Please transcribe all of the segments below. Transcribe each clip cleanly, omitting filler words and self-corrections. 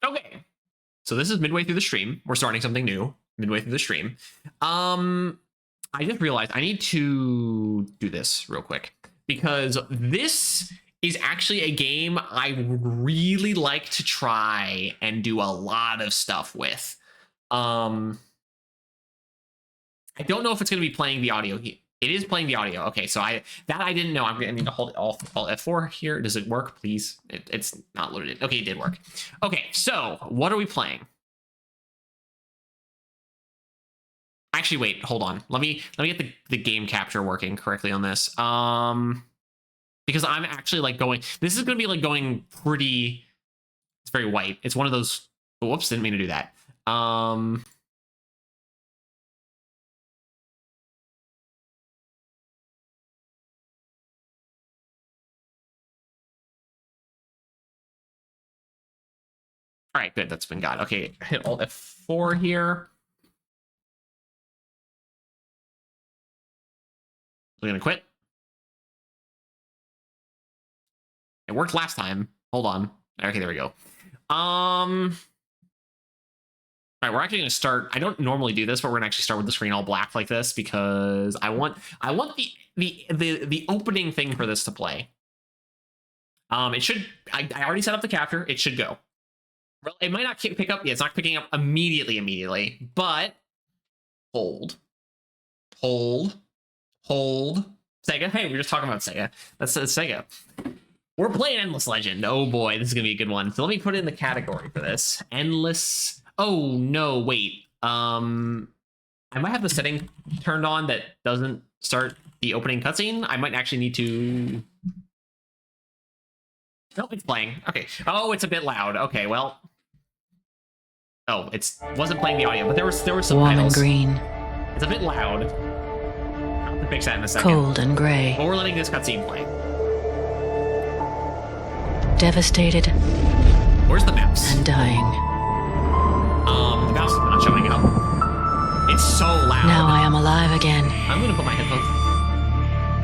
Okay. So this is midway through the stream. We're starting something new midway through the stream. I just realized I need to do this real quick because this is actually a game I would really like to try and do a lot of stuff with. I don't know if it's going to be playing the audio. It is playing the audio. Okay, so I didn't know. I'm going to need to hold Alt F4 here. Does it work, please? It's not loaded. Okay, it did work. Okay, so what are we playing? Actually, wait, hold on. Let me get the game capture working correctly on this. Because I'm actually like going. This is going to be like going pretty. It's very white. It's one of those. Whoops, didn't mean to do that. All right, good. That's been got. Okay, hit Alt F4 here. We're gonna quit. It worked last time. Hold on. Okay, there we go. All right, we're actually gonna start. I don't normally do this, but we're gonna actually start with the screen all black like this because I want the opening thing for this to play. It should. I already set up the capture. It should go. It might not pick up. Yeah, it's not picking up immediately, but hold. Sega. Hey, we were just talking about Sega. That's Sega. We're playing Endless Legend. Oh boy, this is gonna be a good one. So let me put in the category for this. Endless. Oh no, wait. I might have the setting turned on that doesn't start the opening cutscene. I might actually need to. Nope, it's playing. Okay. Oh, it's a bit loud. Okay, well. Oh, wasn't playing the audio, but there was some warm titles. And green. It's a bit loud. I'll have to fix that in a second. Cold and gray. But we're letting this cutscene play. Devastated. Where's the mouse? And dying. The mouse is not showing up. It's so loud. Now I am alive again. I'm gonna put my headphones.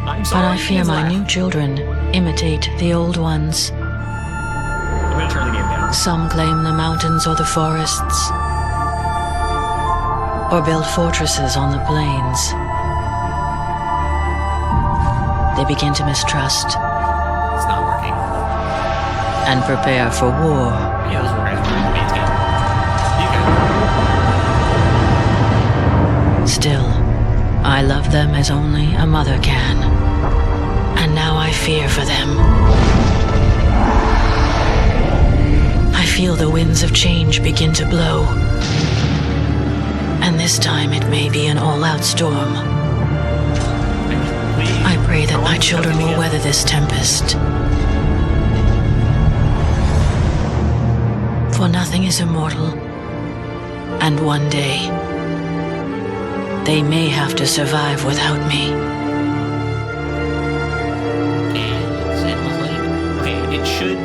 I'm sorry. But I fear my new children imitate the old ones. I'm gonna turn the game down. Some claim the mountains or the forests, or build fortresses on the plains. They begin to mistrust. It's not working. And prepare for war. Yeah, those were guys were in the main game. Still, I love them as only a mother can. And now I fear for them. I feel the winds of change begin to blow. And this time it may be an all-out storm. I pray that my children will weather this tempest. For nothing is immortal. And one day, they may have to survive without me. Okay, it should.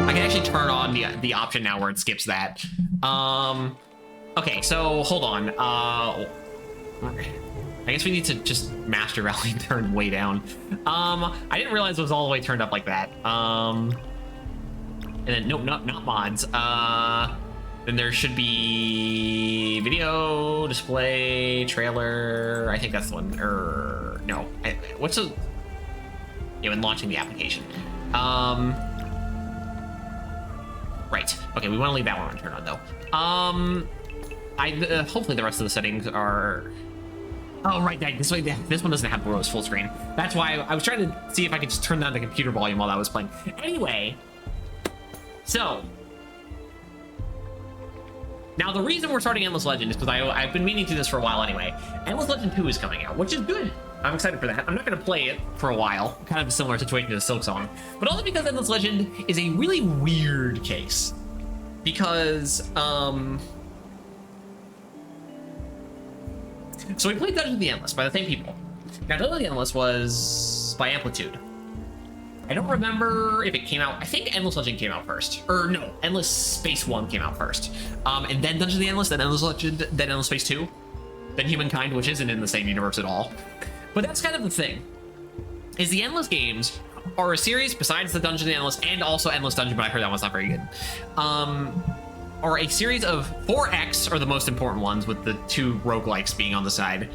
I can actually turn on the option now where it skips that. Okay, so hold on. I guess we need to just master rally turn way down. I didn't realize it was all the way turned up like that. And then nope, not mods. Then there should be video, display, trailer. I think that's the one. No. What's the? Yeah, when launching the application. Right. Okay, we want to leave that one turned on though. Hopefully the rest of the settings are. Oh, right. This one doesn't have Rose full screen. That's why I was trying to see if I could just turn down the computer volume while I was playing. Anyway, so. Now, the reason we're starting Endless Legend is because I've been meaning to do this for a while anyway. Endless Legend 2 is coming out, which is good. I'm excited for that. I'm not going to play it for a while. Kind of a similar situation to the Silk Song. But also because Endless Legend is a really weird case. Because, so we played Dungeons of the Endless by the same people. Now, Dungeons of the Endless was by Amplitude. I don't remember if it came out. I think Endless Legend came out first. Or no, Endless Space 1 came out first. And then Dungeons of the Endless, then Endless Legend, then Endless Space 2. Then Humankind, which isn't in the same universe at all. But that's kind of the thing. Is the Endless games are a series besides the Dungeon and Endless, and also Endless Dungeon, but I heard that one's not very good. Are a series of 4X are the most important ones, with the 2 roguelikes being on the side.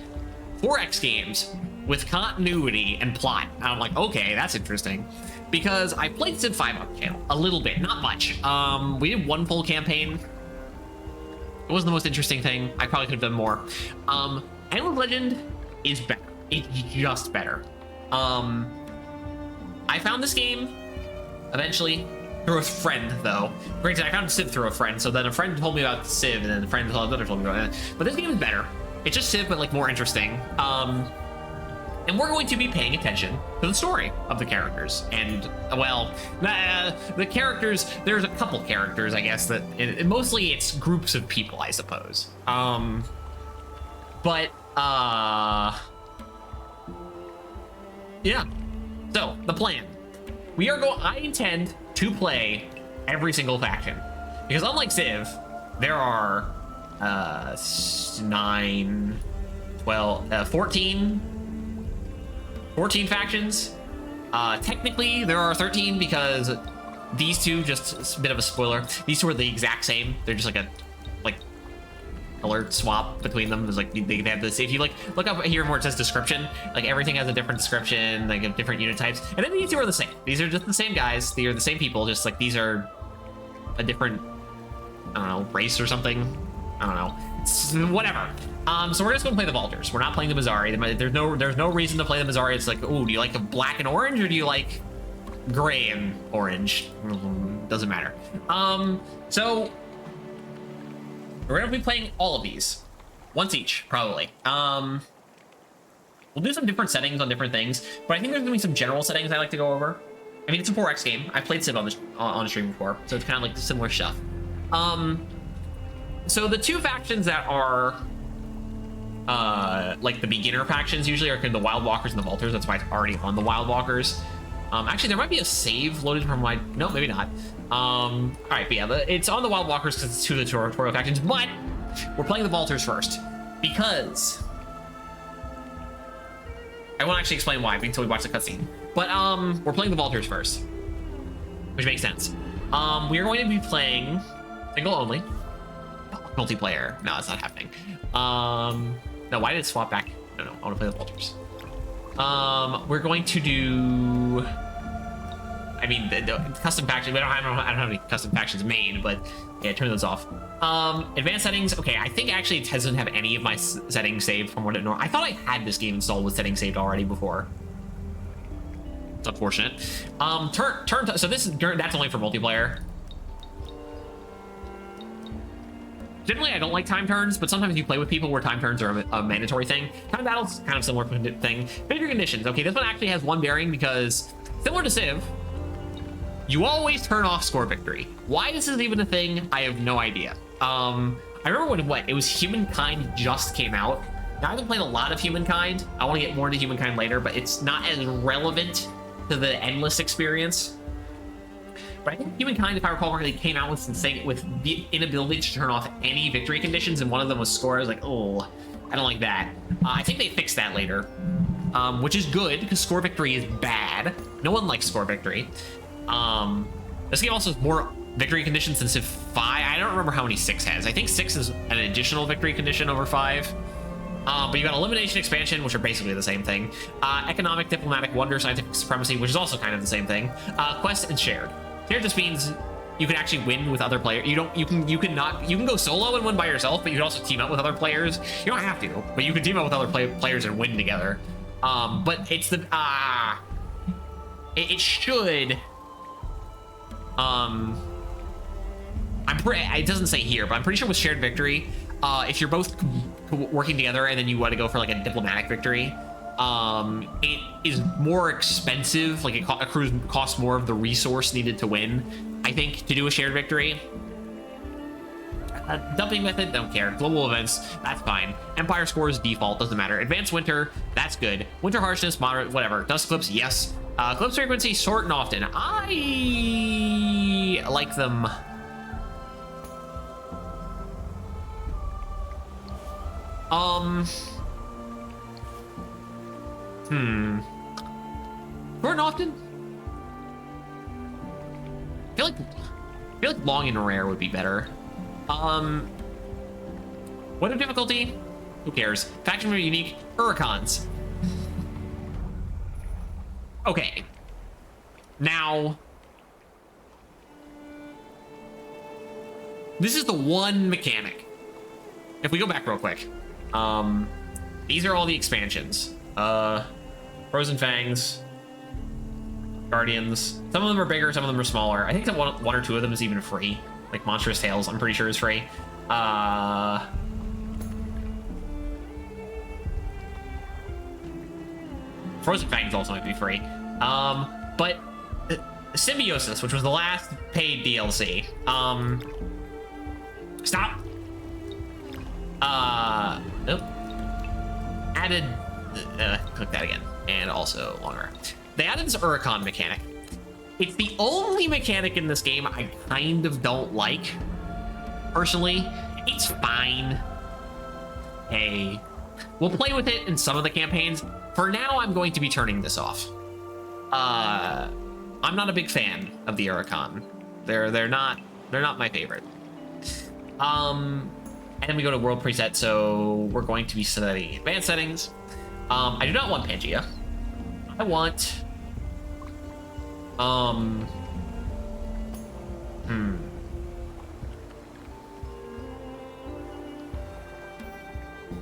4X games with continuity and plot. And I'm like, okay, that's interesting. Because I played Civ 5 on the channel a little bit, not much. We did 1 full campaign. It wasn't the most interesting thing. I probably could have done more. Endless Legend is better. It's just better. I found this game eventually through a friend, though. Granted, I found Civ through a friend, so then a friend told me about Civ, and then a friend told another told me about it. But this game is better. It's just Civ, but like more interesting. And we're going to be paying attention to the story of the characters. And, well, the characters, there's a couple characters, I guess, that mostly it's groups of people, I suppose. Yeah. So, the plan. I intend to play every single faction. Because unlike Civ, there are 14 factions. Technically, there are 13 because these 2, just a bit of a spoiler, these 2 are the exact same. They're just like a color swap between them. There's like they have this. If you look up here where it says description, like everything has a different description, like different unit types. And then these 2 are the same. These are just the same guys. They are the same people. Just like these are a different, I don't know, race or something. I don't know. It's whatever. So we're just gonna play the Vultures. We're not playing the Mazari. There's no reason to play the Mazari. It's like, oh, do you like the black and orange, or do you like gray and orange? Doesn't matter. So we're gonna be playing all of these once each, probably. We'll do some different settings on different things, but I think there's gonna be some general settings I like to go over. I mean, it's a 4X game. I played Civ on the stream before, so it's kind of like similar stuff. So the 2 factions that are like the beginner factions usually are the Wild Walkers and the Vultures. That's why it's already on the Wild Walkers. Actually, there might be a save loaded from my... No, maybe not. All right, but yeah, it's on the Wild Walkers because it's 2 of the tutorial factions, but we're playing the Vultures first because I won't actually explain why until we watch the cutscene. But we're playing the Vultures first, which makes sense. We are going to be playing single only. Multiplayer. No, that's not happening. No, why did it swap back? No, I want to play the Vultures. We're going to do... I mean, the custom factions. I don't have any custom factions made, but yeah, turn those off. Advanced settings. Okay, I think actually it doesn't have any of my settings saved from what it normally... I thought I had this game installed with settings saved already before. It's unfortunate. So that's only for multiplayer. Generally, I don't like time turns, but sometimes you play with people where time turns are a mandatory thing. Time battles, kind of similar thing. Victory conditions. Okay, this one actually has one bearing because, similar to Civ, you always turn off score victory. Why this is even a thing, I have no idea. I remember when it was Humankind just came out. Now, I haven't played a lot of Humankind. I want to get more into Humankind later, but it's not as relevant to the Endless experience. But I think Humankind, if I recall correctly, came out with the inability to turn off any victory conditions, and one of them was score. I was like, oh, I don't like that. I think they fixed that later, which is good because score victory is bad. No one likes score victory. This game also has more victory conditions than Civ 5. I don't remember how many 6 has. I think 6 is an additional victory condition over 5. But you got elimination, expansion, which are basically the same thing. Economic, diplomatic, wonder, scientific supremacy, which is also kind of the same thing. Quest and shared. Shared just means you can actually win with other players. You can go solo and win by yourself, but you can also team up with other players. You don't have to, but you can team up with other players and win together. But it's the it should. It doesn't say here, but I'm pretty sure with shared victory, if you're both working together and then you want to go for like a diplomatic victory, it is more expensive. Like it costs more of the resource needed to win, I think, to do a shared victory. Dumping method, don't care. Global events, that's fine. Empire scores default, doesn't matter. Advanced winter, that's good. Winter harshness, moderate, whatever. Dust clips, yes. Clips frequency, short and often. I like them. Short and often? I feel like long and rare would be better. What of difficulty? Who cares? Faction unique Hurricanes. Okay. Now, this is the one mechanic. If we go back real quick, these are all the expansions. Frozen Fangs, Guardians. Some of them are bigger, some of them are smaller. I think that one or two of them is even free. Like Monstrous Tales, I'm pretty sure is free. Frozen Fangs also might be free. But Symbiosis, which was the last paid DLC. Stop. Nope. Added. Click that again, and also longer. They added this Huracan mechanic. It's the only mechanic in this game I kind of don't like. Personally, it's fine. Hey, we'll play with it in some of the campaigns. For now, I'm going to be turning this off. I'm not a big fan of the Huracan. They're not my favorite. And then we go to world preset, so we're going to be setting advanced settings. I do not want Pangea. I want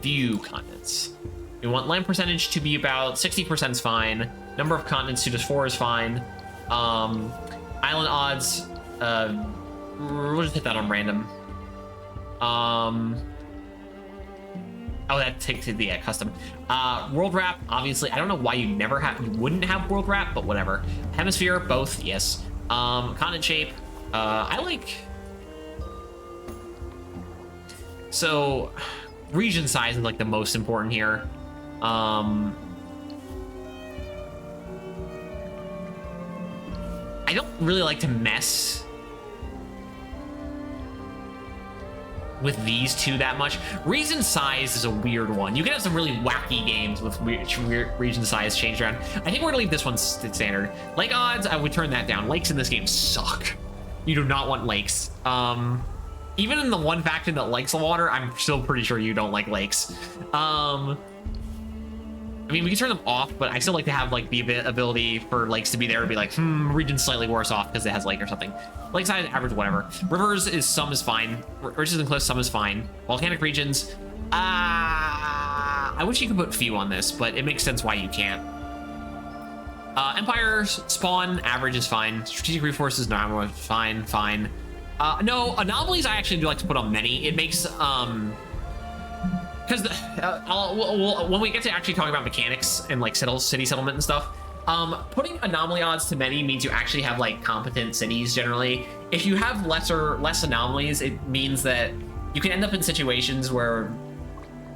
view continents. We want land percentage to be about 60% is fine. Number of continents to just 4 is fine. Island odds, we'll just hit that on random. Oh, that takes it, yeah, custom. World wrap, obviously, I don't know why you wouldn't have world wrap, but whatever. Hemisphere, both, yes. Continent shape, I like. So, region size is like the most important here. I don't really like to mess with these two that much. Region size is a weird one. You can have some really wacky games with weird region size changed around. I think we're gonna leave this one standard. Lake odds, I would turn that down. Lakes in this game suck. You do not want lakes. Even in the one faction that likes the water, I'm still pretty sure you don't like lakes. I mean, we can turn them off, but I still like to have like the ability for lakes to be there to be like, region's slightly worse off because it has lake or something. Lake size, average, whatever. Rivers is some is fine. Ridges and cliffs, some is fine. Volcanic regions, I wish you could put few on this, but it makes sense why you can't. Empires, spawn, average is fine. Strategic resources, no, fine. No, anomalies I actually do like to put on many. It makes, because when we get to actually talking about mechanics and like city settlement and stuff, putting anomaly odds to many means you actually have like competent cities generally. If you have less anomalies, it means that you can end up in situations where,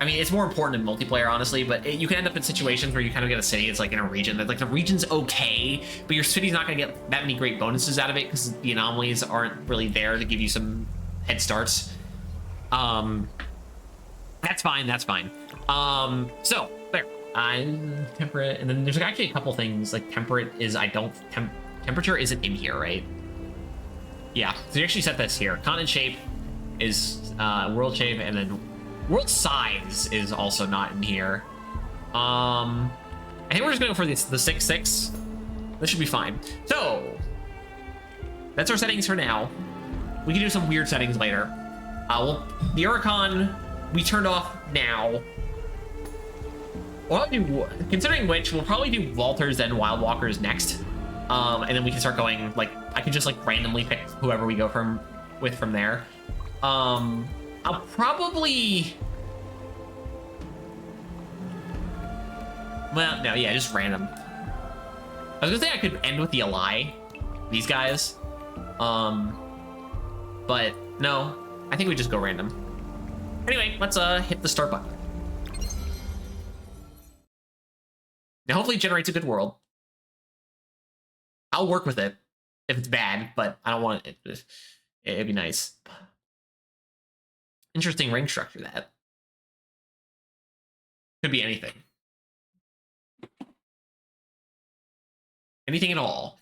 I mean, it's more important in multiplayer, honestly, but you can end up in situations where you kind of get a city that's like in a region that like the region's okay, but your city's not going to get that many great bonuses out of it because the anomalies aren't really there to give you some head starts. That's fine. So there, I'm temperate, and then there's actually a couple things like temperate is temperature isn't in here, right? Yeah, so you actually set this here. Continent shape is world shape, and then world size is also not in here. I think we're just going for the 6-6. This should be fine. So that's our settings for now. We can do some weird settings later. Well, the Huracan we turned off now. Well, considering which, we'll probably do Walters and Wild Walkers next. And then we can start going, like, I can just, like, randomly pick whoever we go from there. I'll probably... Well, no, yeah, just random. I was gonna say I could end with the Ally, these guys. But, no, I think we just go random. Anyway, let's hit the start button. Now, hopefully it generates a good world. I'll work with it if it's bad, but I don't want it. It'd be nice. Interesting ring structure, that. Could be anything. Anything at all.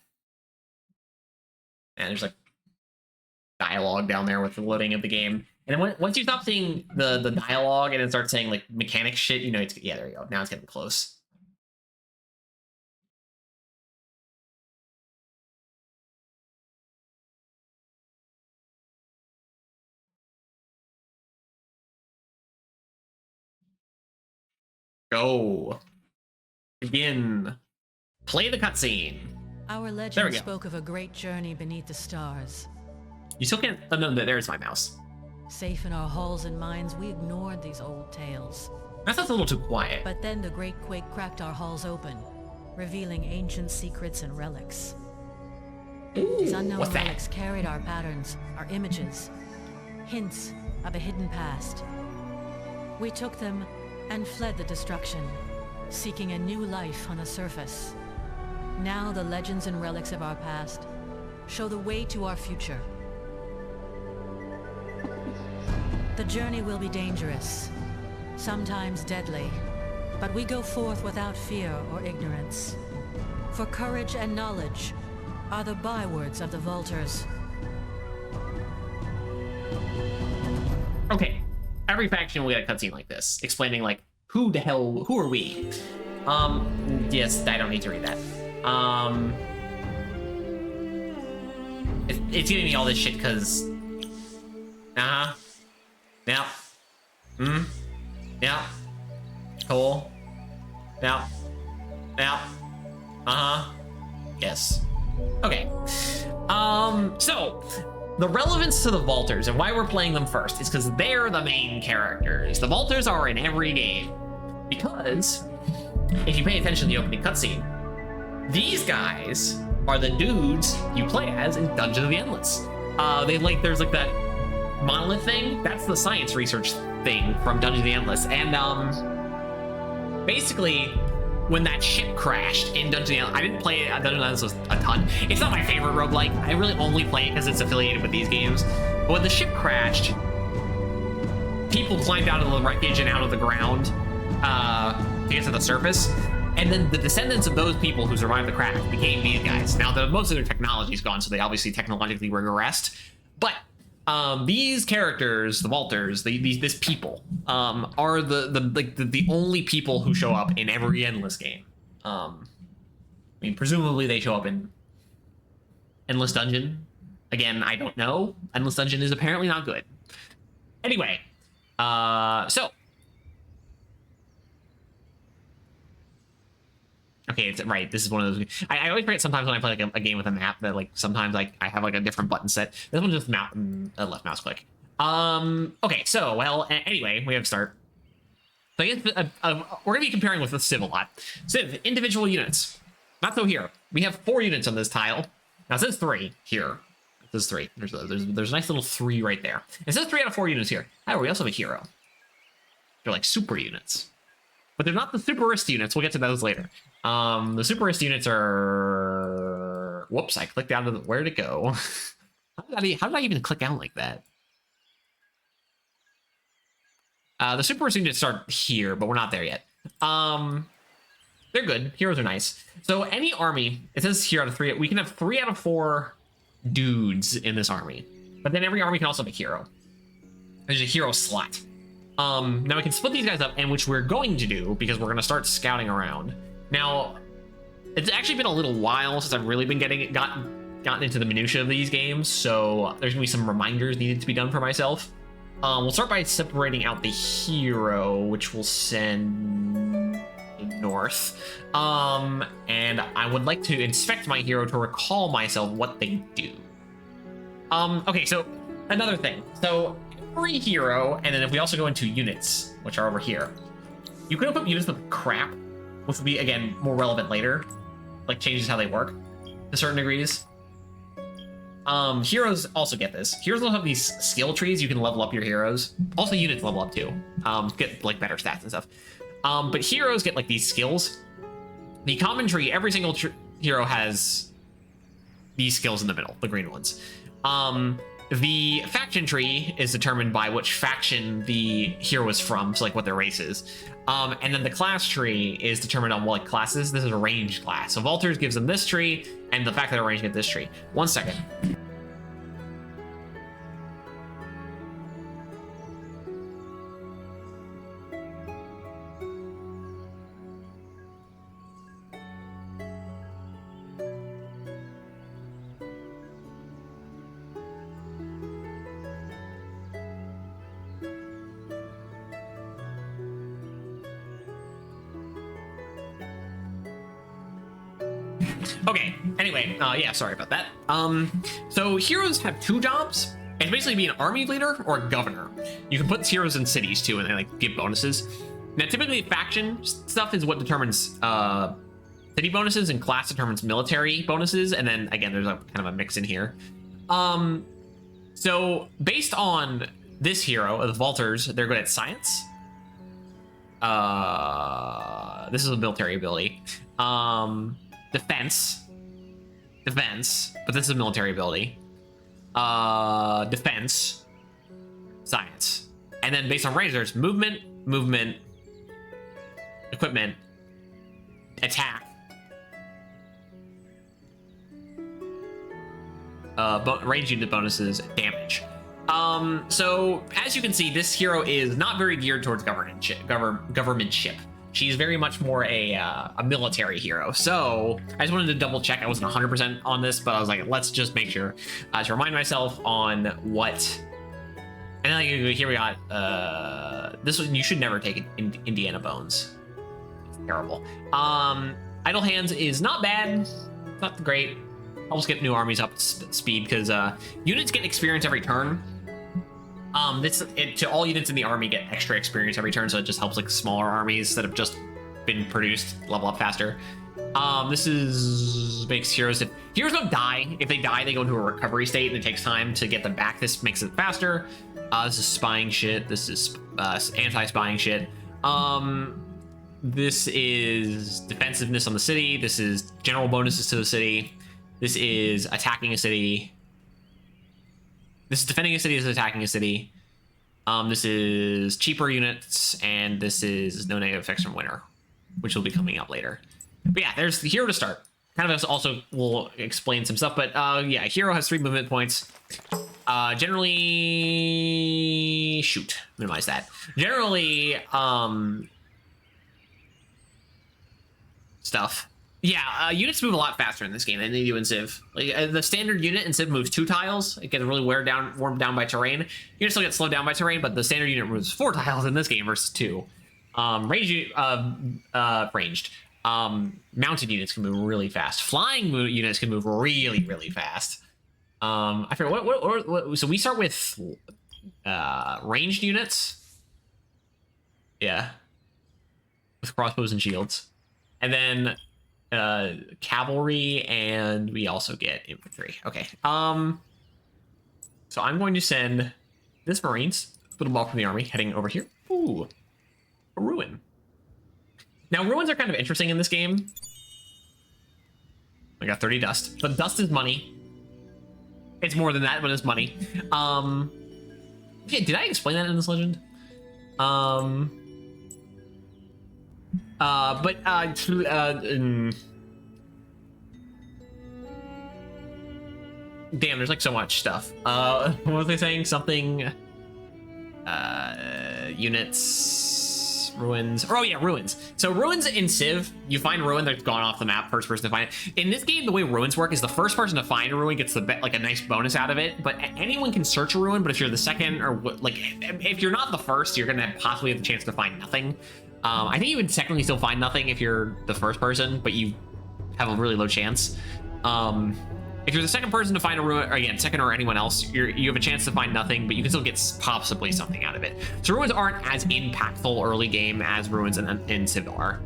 And there's like dialogue down there with the loading of the game. And then once you stop seeing the dialogue and it starts saying like mechanic shit, you know, it's, yeah, there you go. Now it's getting close. Go. Begin. Play the cutscene. Our There we legend go. spoke of a great journey beneath the stars. You still can't. Oh, no, there's my mouse. Safe in our halls and minds, we ignored these old tales. That sounds a little too quiet. But then the great quake cracked our halls open, revealing ancient secrets and relics. These unknown what's that? relics carried our patterns, our images, hints of a hidden past. We took them and fled the destruction, seeking a new life on the surface. Now the legends and relics of our past show the way to our future. The journey will be dangerous, sometimes deadly, but we go forth without fear or ignorance. For courage and knowledge are the bywords of the Vaulters. Okay, every faction will get a cutscene like this, explaining like who are we? Yes, I don't need to read that. It's giving me all this shit because, yeah, yeah, cool, yeah, yes, okay. So the relevance to the Vaulters and why we're playing them first is because they're the main characters. The Vaulters are in every game because if you pay attention to the opening cutscene, these guys are the dudes you play as in Dungeon of the Endless. There's like that monolith thing. That's the science research thing from Dungeon of the Endless. And basically, when that ship crashed in Dungeon of the Endless, I didn't play Dungeon of the Endless a ton. It's not my favorite roguelike. I really only play it because it's affiliated with these games. But when the ship crashed, people climbed out of the wreckage and out of the ground to get to the surface. And then the descendants of those people who survived the crash became these guys. Now, most of their technology is gone, so they obviously technologically regressed. But these characters, the Vaulters, this people, are the only people who show up in every Endless game. I mean, presumably they show up in Endless Dungeon. Again, I don't know. Endless Dungeon is apparently not good. Anyway, so. Okay, it's right. This is one of those. I always forget sometimes when I play like a game with a map that like sometimes like I have like a different button set. This one's just left mouse click. Okay, so well anyway, we have to start. So I guess we're gonna be comparing with the Civ a lot. Civ individual units. Not so here. We have 4 units on this tile. Now it says 3 here. It says 3. There's a nice little 3 right there. It says 3 out of 4 units here. However, we also have a hero. They're like super units. But they're not the superist units. We'll get to those later. The superist units are... Whoops, I clicked out of the... Where'd it go? How did I even click out like that? The superist units start here, but we're not there yet. They're good. Heroes are nice. So any army, it says here out of 3, we can have 3 out of 4 dudes in this army. But then every army can also have a hero. There's a hero slot. Now we can split these guys up, and which we're going to do because we're going to start scouting around. Now, it's actually been a little while since I've really been gotten into the minutia of these games, so there's gonna be some reminders needed to be done for myself. We'll start by separating out the hero, which we'll send north. And I would like to inspect my hero to recall myself what they do. Okay, so another thing. So every hero, and then if we also go into units, which are over here, you can equip units with crap, which will be, again, more relevant later. Like, changes how they work to certain degrees. Heroes also get this. Heroes will have these skill trees. You can level up your heroes. Also, units level up, too. Get, like, better stats and stuff. But heroes get, like, these skills. The common tree, every single hero has these skills in the middle, the green ones. The faction tree is determined by which faction the hero is from, so like what their race is. And then the class tree is determined on what classes. This is a ranged class. So Vaulters gives them this tree, and the fact that they're ranged get this tree. 1 second. Okay, anyway, yeah, sorry about that. So heroes have two jobs. It's basically be an army leader or a governor. You can put heroes in cities too, and they like give bonuses. Now, typically faction stuff is what determines city bonuses, and class determines military bonuses. And then again, there's a kind of a mix in here. So based on this hero, the Vaulters, they're good at science. This is a military ability. Defense, but this is a military ability. Defense, science, and then based on razors, movement, equipment, attack, range unit bonuses, damage. So as you can see, this hero is not very geared towards governmentship. She's very much more a military hero. So I just wanted to double check. I wasn't 100% on this, but I was like, let's just make sure to remind myself on what. And then like, here we got this one. You should never take Indiana Bones. It's terrible. Idle Hands is not bad, not great. I'll just get new armies up to speed because units get experience every turn. To all units in the army get extra experience every turn, so it just helps like smaller armies that have just been produced level up faster. This makes heroes. If heroes don't die, if they die, they go into a recovery state, and it takes time to get them back. This makes it faster. This is spying shit. This is anti-spying shit. This is defensiveness on the city. This is general bonuses to the city. This is attacking a city. This is defending a city. This is attacking a city. This is cheaper units, and this is no negative effects from winter, which will be coming up later. But yeah, there's the hero to start. Kind of also will explain some stuff, but yeah, hero has 3 movement points. Generally, minimize that. Generally, stuff. Yeah, units move a lot faster in this game than they do in Civ. Like, the standard unit in Civ moves 2 tiles. It gets really warmed down by terrain. Units still get slowed down by terrain, but the standard unit moves 4 tiles in this game versus 2. Ranged. Mounted units can move really fast. Flying units can move really, really fast. I forget what. So we start with ranged units. Yeah, with crossbows and shields, and then cavalry, and we also get infantry. Okay. So I'm going to send this Marines, little bulk from the army, heading over here. Ooh, a ruin. Now, ruins are kind of interesting in this game. I got 30 dust, but dust is money. It's more than that, but it's money. Okay, did I explain that in this legend? Damn, there's like so much stuff. What was I saying? Something. Units, ruins. Oh yeah, ruins. So ruins in Civ, you find a ruin that's gone off the map. First person to find it. In this game, the way ruins work is the first person to find a ruin gets like a nice bonus out of it. But anyone can search a ruin. But if you're the second, or like if you're not the first, you're gonna possibly have the chance to find nothing. I think you would technically still find nothing if you're the first person, but you have a really low chance. If you're the second person to find a ruin, or again, second or anyone else, you have a chance to find nothing, but you can still get possibly something out of it. So ruins aren't as impactful early game as ruins in Civ are.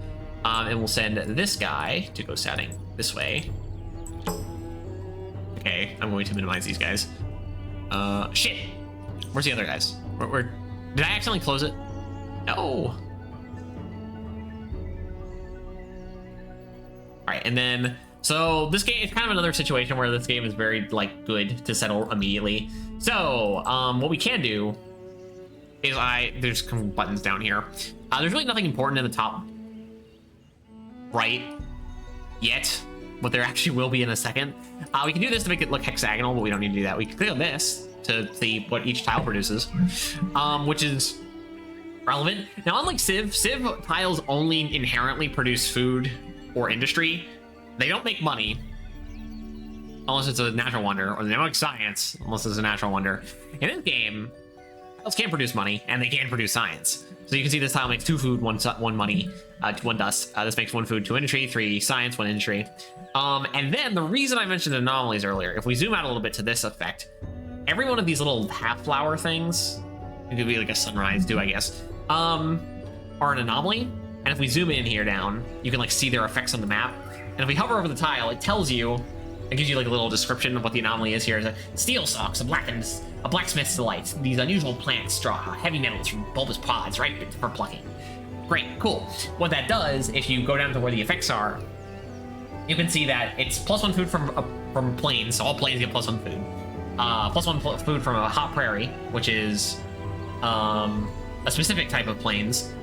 And we'll send this guy to go scouting this way. Okay, I'm going to minimize these guys. Shit. Where's the other guys? Where did I accidentally close it? No. All right, and then, so this game is kind of another situation where this game is very like good to settle immediately. So what we can do is there's some buttons down here. There's really nothing important in the top right yet, but there actually will be in a second. We can do this to make it look hexagonal, but we don't need to do that. We can click on this to see what each tile produces, which is relevant. Now, unlike Civ tiles only inherently produce food or industry. They don't make money unless it's a natural wonder, or they don't make science unless it's a natural wonder. In this game, tiles can produce money, and they can produce science. So you can see this tile makes 2 food, 1 money, 1 dust. This makes 1 food, 2 industry, 3 science, 1 industry. And then the reason I mentioned anomalies earlier, if we zoom out a little bit to this effect, every one of these little half flower things, it could be like a sunrise too, I guess, are an anomaly. And if we zoom in here down, you can like see their effects on the map. And if we hover over the tile, it tells you, it gives you like a little description of what the anomaly is here. It's a steel stalks, a blacksmith's delight, these unusual plants, straw, heavy metals from bulbous pods, right for plucking. Great, cool. What that does, if you go down to where the effects are, you can see that it's +1 food from plains, so all plains get +1 food. +1 food from a hot prairie, which is a specific type of plains.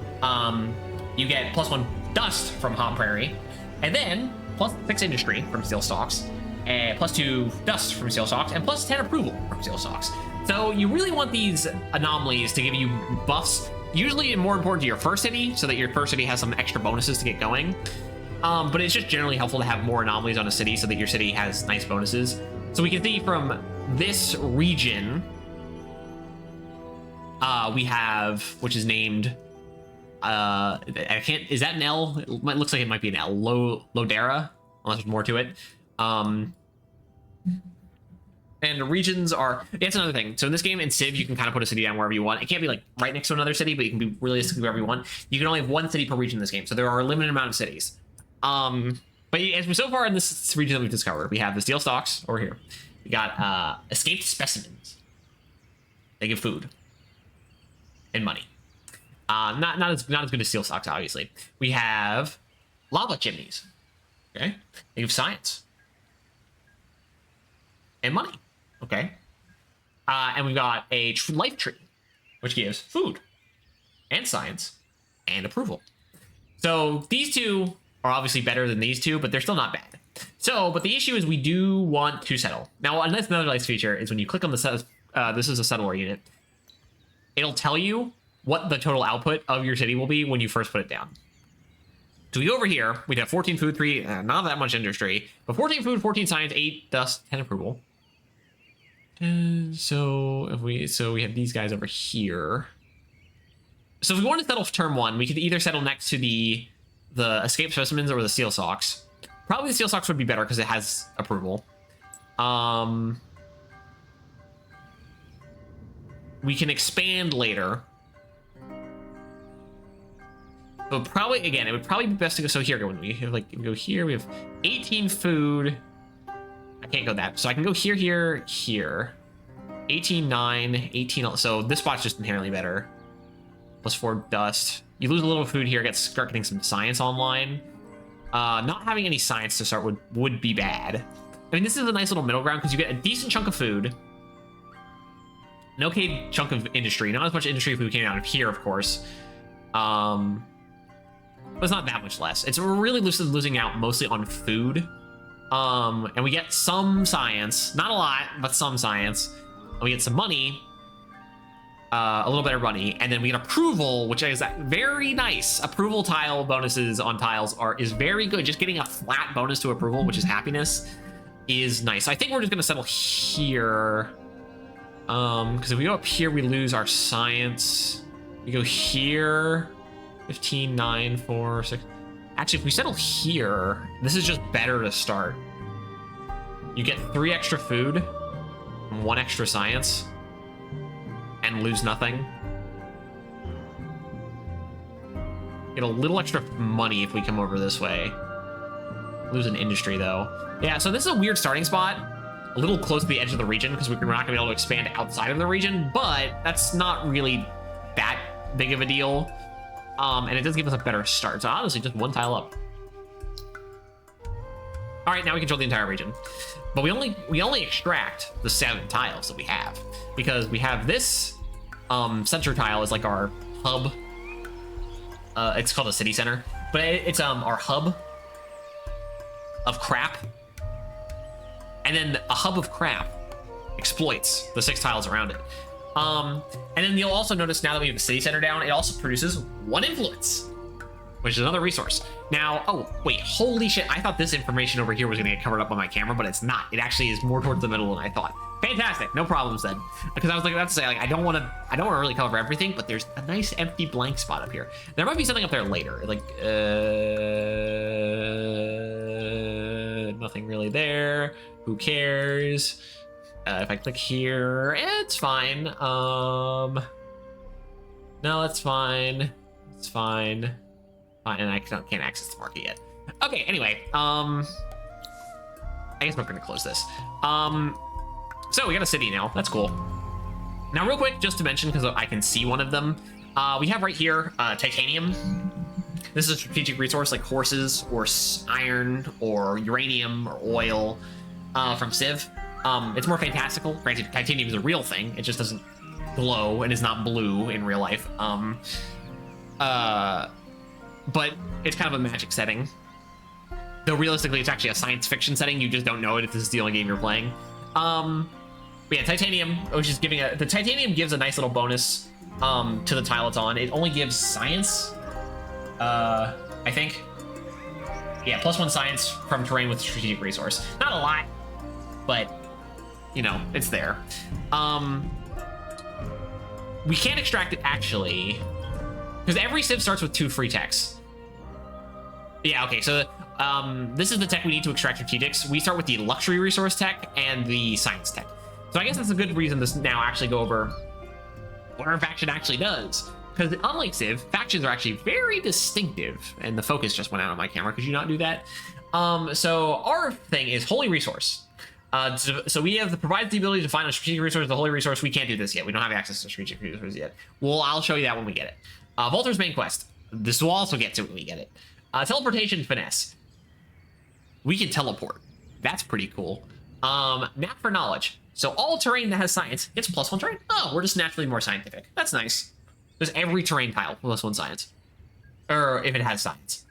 You get +1 dust from hot prairie, and then +6 industry from steel stalks, and +2 dust from steel stalks, and +10 approval from steel stalks. So you really want these anomalies to give you buffs, usually more important to your first city, so that your first city has some extra bonuses to get going. But it's just generally helpful to have more anomalies on a city so that your city has nice bonuses. So we can see from this region, we have, which is named, I can't, is that an L? It looks like it might be an L. Lodera, unless there's more to it. And the regions are, that's another thing. So in this game, in Civ, you can kind of put a city down wherever you want. It can't be like right next to another city, but you can be realistically wherever you want. You can only have 1 city per region in this game, so there are a limited amount of cities. But as we so far in this region that we've discovered, we have the steel stalks over here. We got escaped specimens. They give food and money. Not as good as steel stalks, obviously. We have lava chimneys. Okay, they give science and money. Okay, and we've got a life tree, which gives food and science and approval. So these two are obviously better than these two, but they're still not bad. So, but the issue is we do want to settle. Now, another nice feature is when you click on the this is a settler unit, it'll tell you what the total output of your city will be when you first put it down. So we go over here, we'd have 14 food, 3, not that much industry, but 14 food, 14 science, 8 dust, 10 approval. And so we have these guys over here. So if we want to settle for turn 1, we could either settle next to the escape specimens or the steel stalks. Probably the steel stalks would be better because it has approval. We can expand later. But probably, again, it would probably be best to go. So here, when we have go here, we have 18 food. I can't go that. So I can go here, here, here. 18, 9, 18. So this spot's just inherently better. +4 dust. You lose a little food here, start getting some science online. Not having any science to start would be bad. I mean, this is a nice little middle ground because you get a decent chunk of food. An okay chunk of industry. Not as much industry food came out of here, of course. But it's not that much less. We're really losing out mostly on food. And we get some science. Not a lot, but some science. And we get some money. A little better money, and then we get approval, which is very nice. Approval tile bonuses on tiles is very good. Just getting a flat bonus to approval, which is happiness, is nice. I think we're just gonna settle here, because if we go up here, we lose our science. We go here, 15, 9, 4, 6. Actually, if we settle here, this is just better to start. You get 3 extra food, and 1 extra science. And lose nothing. Get a little extra money if we come over this way. Lose an industry though. Yeah, so this is a weird starting spot. A little close to the edge of the region because we're not gonna be able to expand outside of the region, but that's not really that big of a deal. And it does give us a better start. So honestly, just 1 tile up. All right, now we control the entire region. But we only extract the 7 tiles that we have, because we have this center tile is like our hub. It's called a city center, but it's our hub of crap. And then a hub of crap exploits the 6 tiles around it. And then you'll also notice now that we have the city center down, it also produces 1 influence, which is another resource. Now, oh, wait, holy shit. I thought this information over here was gonna get covered up on my camera, but it's not. It actually is more towards the middle than I thought. Fantastic, no problems then. Because I was like about to say, like, I don't want to really cover everything, but there's a nice empty blank spot up here. There might be something up there later, like nothing really there. Who cares? If I click here, it's fine. No, it's fine. It's fine. Fine, and I can't access the market yet. Okay, anyway, I guess we're gonna close this. So we got a city now. That's cool. Now, real quick, just to mention, because I can see one of them, we have right here titanium. This is a strategic resource like horses or iron or uranium or oil from Civ. It's more fantastical. Granted, titanium is a real thing. It just doesn't glow and is not blue in real life. But it's kind of a magic setting. Though realistically, it's actually a science fiction setting. You just don't know it if this is the only game you're playing. But yeah, titanium, which is giving the titanium gives a nice little bonus to the tile it's on. It only gives science, I think. Yeah, +1 science from terrain with strategic resource. Not a lot, but you know, it's there. We can't extract it actually, because every Civ starts with 2 free techs. Yeah, okay, so this is the tech we need to extract strategics. We start with the luxury resource tech and the science tech. So I guess that's a good reason to now actually go over what our faction actually does. Because unlike Civ, factions are actually very distinctive. And the focus just went out on my camera. Could you not do that? So our thing is holy resource. So we have provides the ability to find a strategic resource, the holy resource. We can't do this yet. We don't have access to strategic resources yet. Well, I'll show you that when we get it. Volter's main quest. This will also get to when we get it. Teleportation finesse. We can teleport. That's pretty cool. Knack for knowledge. So all terrain that has science gets +1 terrain. Oh, we're just naturally more scientific. That's nice. There's every terrain tile +1 science. Or if it has science.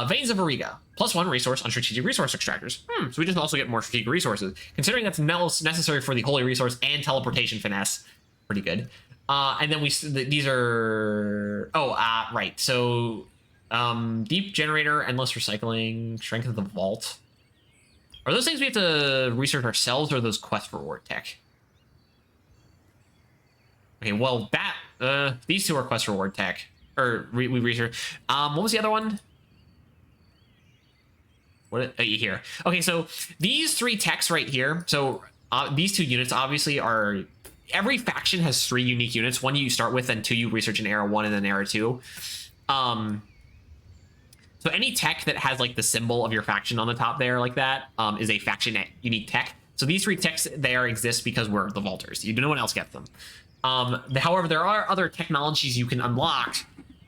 Veins of Auriga. +1 resource on strategic resource extractors. So we just also get more strategic resources. Considering that's necessary for the holy resource and teleportation finesse. Pretty good. And then these are... Oh, right. So... deep generator, endless recycling, strength of the vault. Are those things we have to research ourselves, or are those quest reward tech? Okay, well that these two are quest reward tech, or we research. What was the other one? What here? Okay, so these 3 techs right here. So these 2 units obviously are. Every faction has 3 unique units. 1 you start with, and 2 you research in era 1 and then era 2. So any tech that has like the symbol of your faction on the top there like that is a faction unique tech. So these 3 techs there exist because we're the Vaulters. No one else gets them. However, there are other technologies you can unlock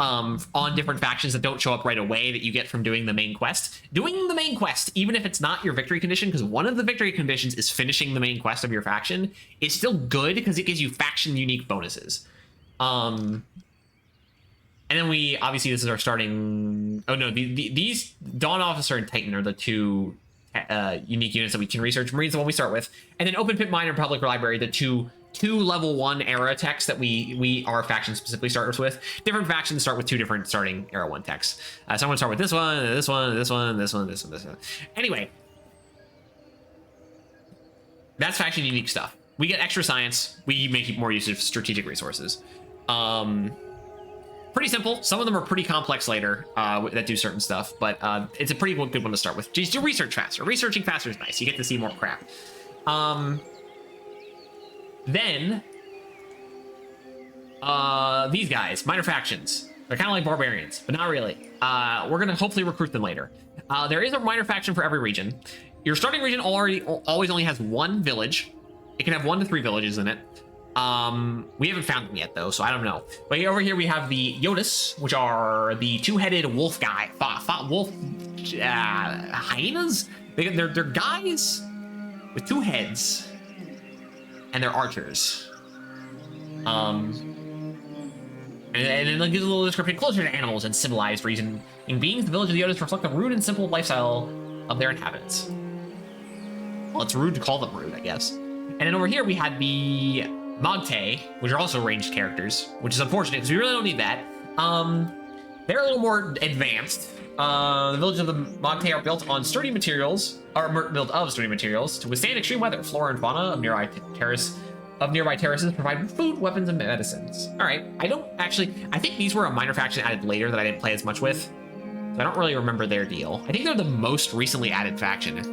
on different factions that don't show up right away that you get from doing the main quest. Doing the main quest, even if it's not your victory condition, because one of the victory conditions is finishing the main quest of your faction, is still good because it gives you faction unique bonuses. And then we, obviously, this is our starting... Oh, no, these Dawn Officer and Titan are the 2 unique units that we can research. Marine's the one we start with. And then Open Pit Mine and Public Library, the two level 1 era techs that our faction specifically starts with. Different factions start with 2 different starting era 1 techs. So I'm going to start with this one, this one, this one, this one, this one, this one. Anyway. That's faction unique stuff. We get extra science. We make more use of strategic resources. Pretty simple. Some of them are pretty complex later that do certain stuff, but it's a pretty good one to start with. Just do research faster. Researching faster is nice. You get to see more crap. Then these guys, minor factions. They're kind of like barbarians, but not really. We're going to hopefully recruit them later. There is a minor faction for every region. Your starting region always only has 1 village. It can have 1 to 3 villages in it. We haven't found them yet though, so I don't know. But over here we have the Yotus, which are the 2-headed wolf guy, wolf hyenas. They're guys with 2 heads, and they're archers. And then it gives a little description: closer to animals and civilized reasoning beings, the village of the Yotus reflect the rude and simple lifestyle of their inhabitants. Well, it's rude to call them rude, I guess. And then over here we had the Magte, which are also ranged characters, which is unfortunate because we really don't need that. They're a little more advanced The villages of the Magte are built on sturdy materials, built of sturdy materials to withstand extreme weather. Flora and fauna of nearby terraces provide food, weapons, and medicines. All right, I think these were a minor faction added later that I didn't play as much with. So I don't really remember their deal. I think they're the most recently added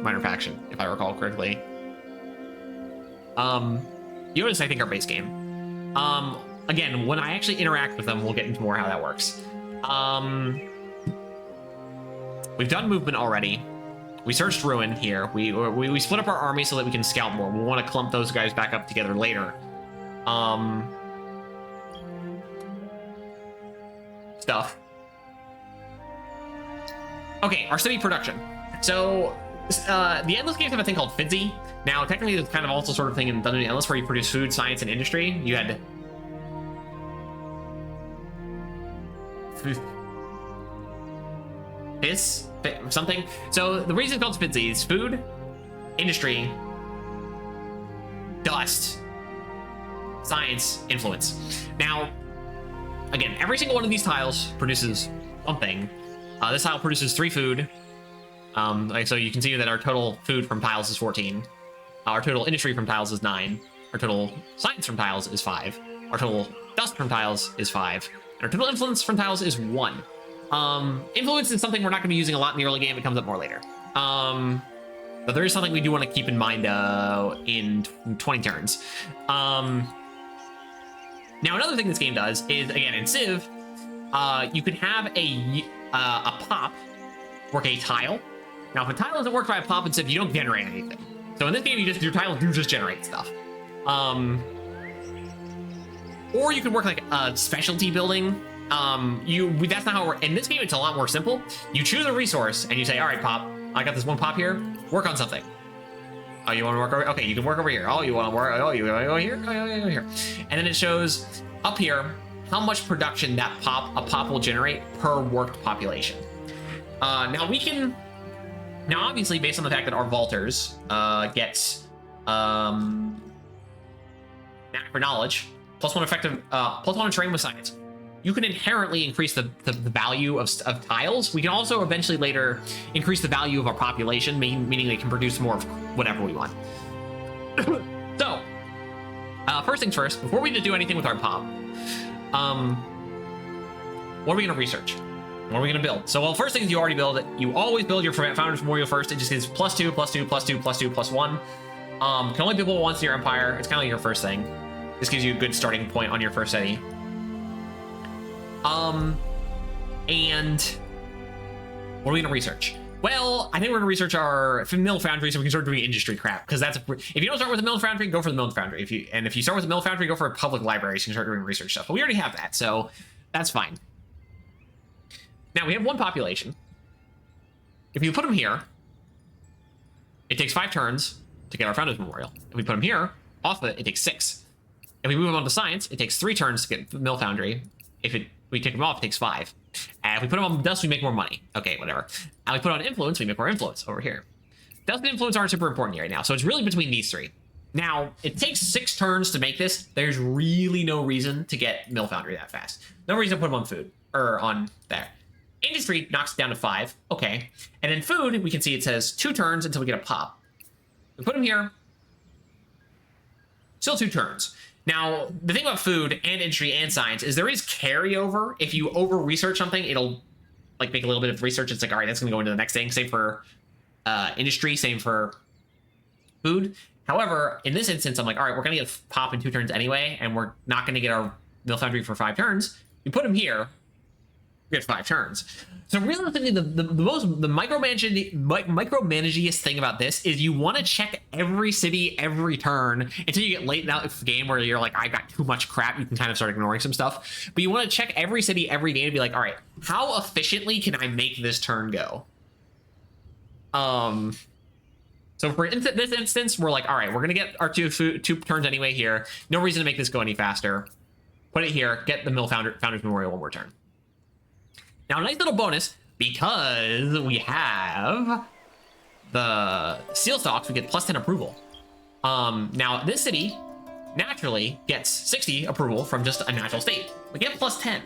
minor faction, if I recall correctly. Yoda's, I think, our base game. Again, when I actually interact with them, we'll get into more how that works. We've done movement already. We searched Ruin here. We split up our army so that we can scout more. We'll want to clump those guys back up together later. Stuff. Okay, our city production. So, the Endless games have a thing called FIDSI. Now, technically, it's kind of also sort of thing in Dungeon Endless where you produce food, science, and industry. You had... something. So, the reason it's called FIDSI is food, industry, dust, science, influence. Now, again, every single one of these tiles produces something. This tile produces 3 food. So you can see that our total food from tiles is 14. Our total industry from tiles is 9. Our total science from tiles is 5. Our total dust from tiles is 5. And our total influence from tiles is 1. Influence is something we're not going to be using a lot in the early game. It comes up more later. But there is something we do want to keep in mind in 20 turns. Now, another thing this game does is, again, in Civ, you can have a pop work a tile. Now, if a tile doesn't work by a pop in Civ, you don't generate anything. So in this game, your tiles do just generate stuff. Or you can work like a specialty building. That's not how it works. In this game, it's a lot more simple. You choose a resource and you say, all right, pop, I got this one pop here. Work on something. Oh, you want to work over? Okay, you can work over here. Oh, you want to work? Oh, you want to go here? Oh, you go here. And then it shows up here how much production that a pop will generate per worked population. Now obviously, based on the fact that our vaulters get knack for knowledge, +1 effective, +1 terrain with science, you can inherently increase the value of tiles. We can also eventually later increase the value of our population, meaning they can produce more of whatever we want. So, first things first, before we do anything with our pop, what are we going to research? What are we going to build? So, well, first thing is you already build it. You always build your Founder's Memorial first. It just gives +2, +2, +2, +2, +1. Can only be built once in your empire. It's kind of like your first thing. This gives you a good starting point on your first city. And what are we going to research? Well, I think we're going to research our mill foundry so we can start doing industry crap. Because if you don't start with a mill foundry, go for the mill foundry. If you start with a mill foundry, go for a public library so you can start doing research stuff. But we already have that, so that's fine. Now, we have 1 population. If you put them here, it takes 5 turns to get our Founders Memorial. If we put them here, off of it, it takes 6. If we move them on to science, it takes 3 turns to get the mill foundry. If we take them off, it takes 5. And if we put them on dust, we make more money. Okay, whatever. And we put on influence, we make more influence over here. Dust and influence aren't super important right now, so it's really between these 3. Now, it takes 6 turns to make this. There's really no reason to get mill foundry that fast. No reason to put them on food, or on there. Industry knocks it down to 5. Okay. And in food, we can see it says 2 turns until we get a pop. We put them here. Still 2 turns. Now, the thing about food and industry and science is there is carryover. If you over-research something, it'll like make a little bit of research. It's like, all right, that's going to go into the next thing. Same for industry, same for food. However, in this instance, I'm like, all right, we're going to get a pop in 2 turns anyway, and we're not going to get our mill foundry for 5 turns. We put them here. We get 5 turns. So realistically, the micromanagiest thing about this is you want to check every city every turn until you get late in the game where you're like, I got too much crap. You can kind of start ignoring some stuff. But you want to check every city every game to be like, all right, how efficiently can I make this turn go? So for this instance, we're like, all right, we're gonna get our 2 turns anyway here. No reason to make this go any faster. Put it here. Get the mill Founders Memorial 1 more turn. Now, a nice little bonus, because we have the seal stalks, we get +10 approval. Now, this city naturally gets 60 approval from just a natural state. We get +10.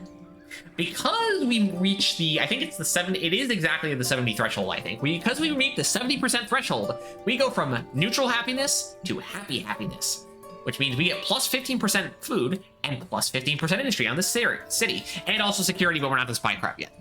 because we reach the, I think it's the 70, it is exactly the 70 threshold, I think. Because we meet the 70% threshold, we go from neutral happiness to happy happiness, which means we get plus 15% food and plus 15% industry on this city, and also security, but we're not the spy crap yet.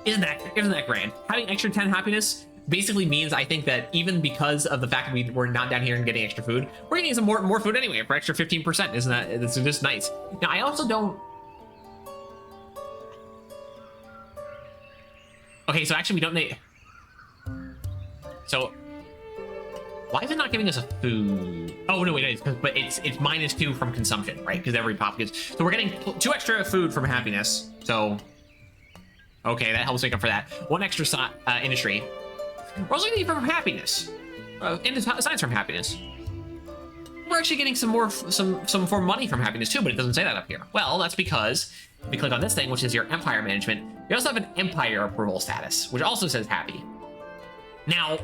Isn't that grand? Having extra 10 happiness basically means, I think, that even because of the fact that we're not down here and getting extra food, we're getting some more food anyway for extra 15%. Isn't that, it's just nice. Now, I also don't... Okay, so actually we don't need... So, why is it not giving us a food? Oh, no, wait, but it's -2 from consumption, right? Because every pop gets... So we're getting 2 extra food from happiness, so... Okay, that helps make up for that. 1 extra industry. We're also getting from happiness. Science from happiness. We're actually getting some more money from happiness too, but it doesn't say that up here. Well, that's because we click on this thing, which is your empire management. You also have an empire approval status, which also says happy. Now,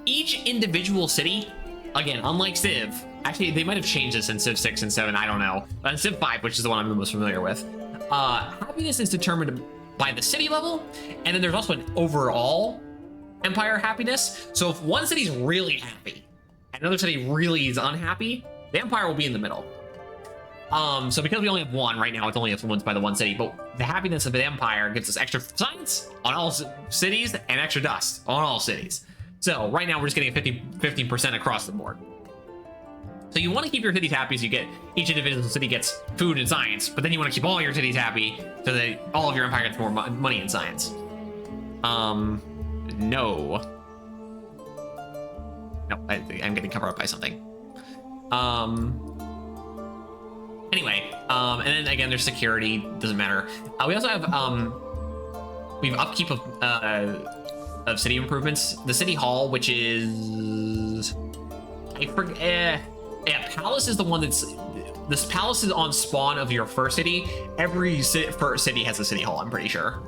each individual city, again, unlike Civ, actually they might have changed this in Civ 6 and 7, I don't know. But in Civ 5, which is the one I'm the most familiar with, happiness is determined by the city level, and then there's also an overall empire happiness. So if one city's really happy and another city really is unhappy, the empire will be in the middle. So because we only have 1 right now, it's only influenced by the 1 city, but the happiness of the empire gives us extra science on all cities and extra dust on all cities. So right now we're just getting a 15% across the board. So you want to keep your cities happy so you get each individual city gets food and science, but then you want to keep all your cities happy so that all of your empire gets more money and science. No, I'm getting covered up by something. Anyway, and then again, there's security, doesn't matter. We also have, we have upkeep of city improvements. The city hall, which is, I forget, yeah, palace is the one that's, this palace is on spawn of your first city. Every first city has a city hall, I'm pretty sure.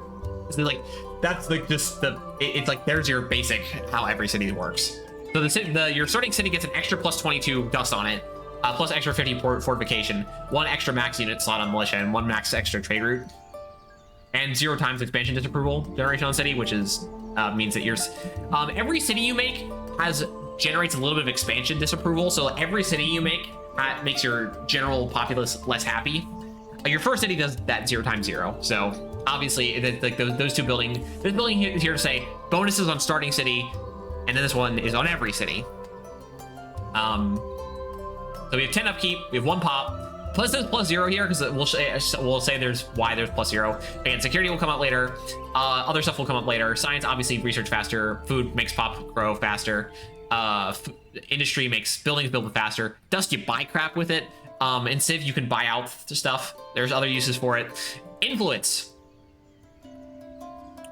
It's like, that's like just it's like, there's your basic, how every city works. So your starting city gets an extra plus 22 dust on it, plus extra 50 fortification, 1 extra max unit slot on militia, and 1 max extra trade route, and 0 times expansion disapproval generation on city, which is means that yours every city you make generates a little bit of expansion disapproval. So every city you make makes your general populace less happy. Your first city does that 0 times 0. So obviously, like those two buildings, this building is here to say bonuses on starting city, and then this one is on every city. So we have 10 upkeep, we have 1 pop, plus there's plus 0 here because we'll say there's why there's plus 0. Again, security will come up later. Other stuff will come up later. Science, obviously, research faster. Food makes pop grow faster. Industry makes buildings build faster. Dust, you buy crap with it. In Civ, you can buy out stuff. There's other uses for it. Influence.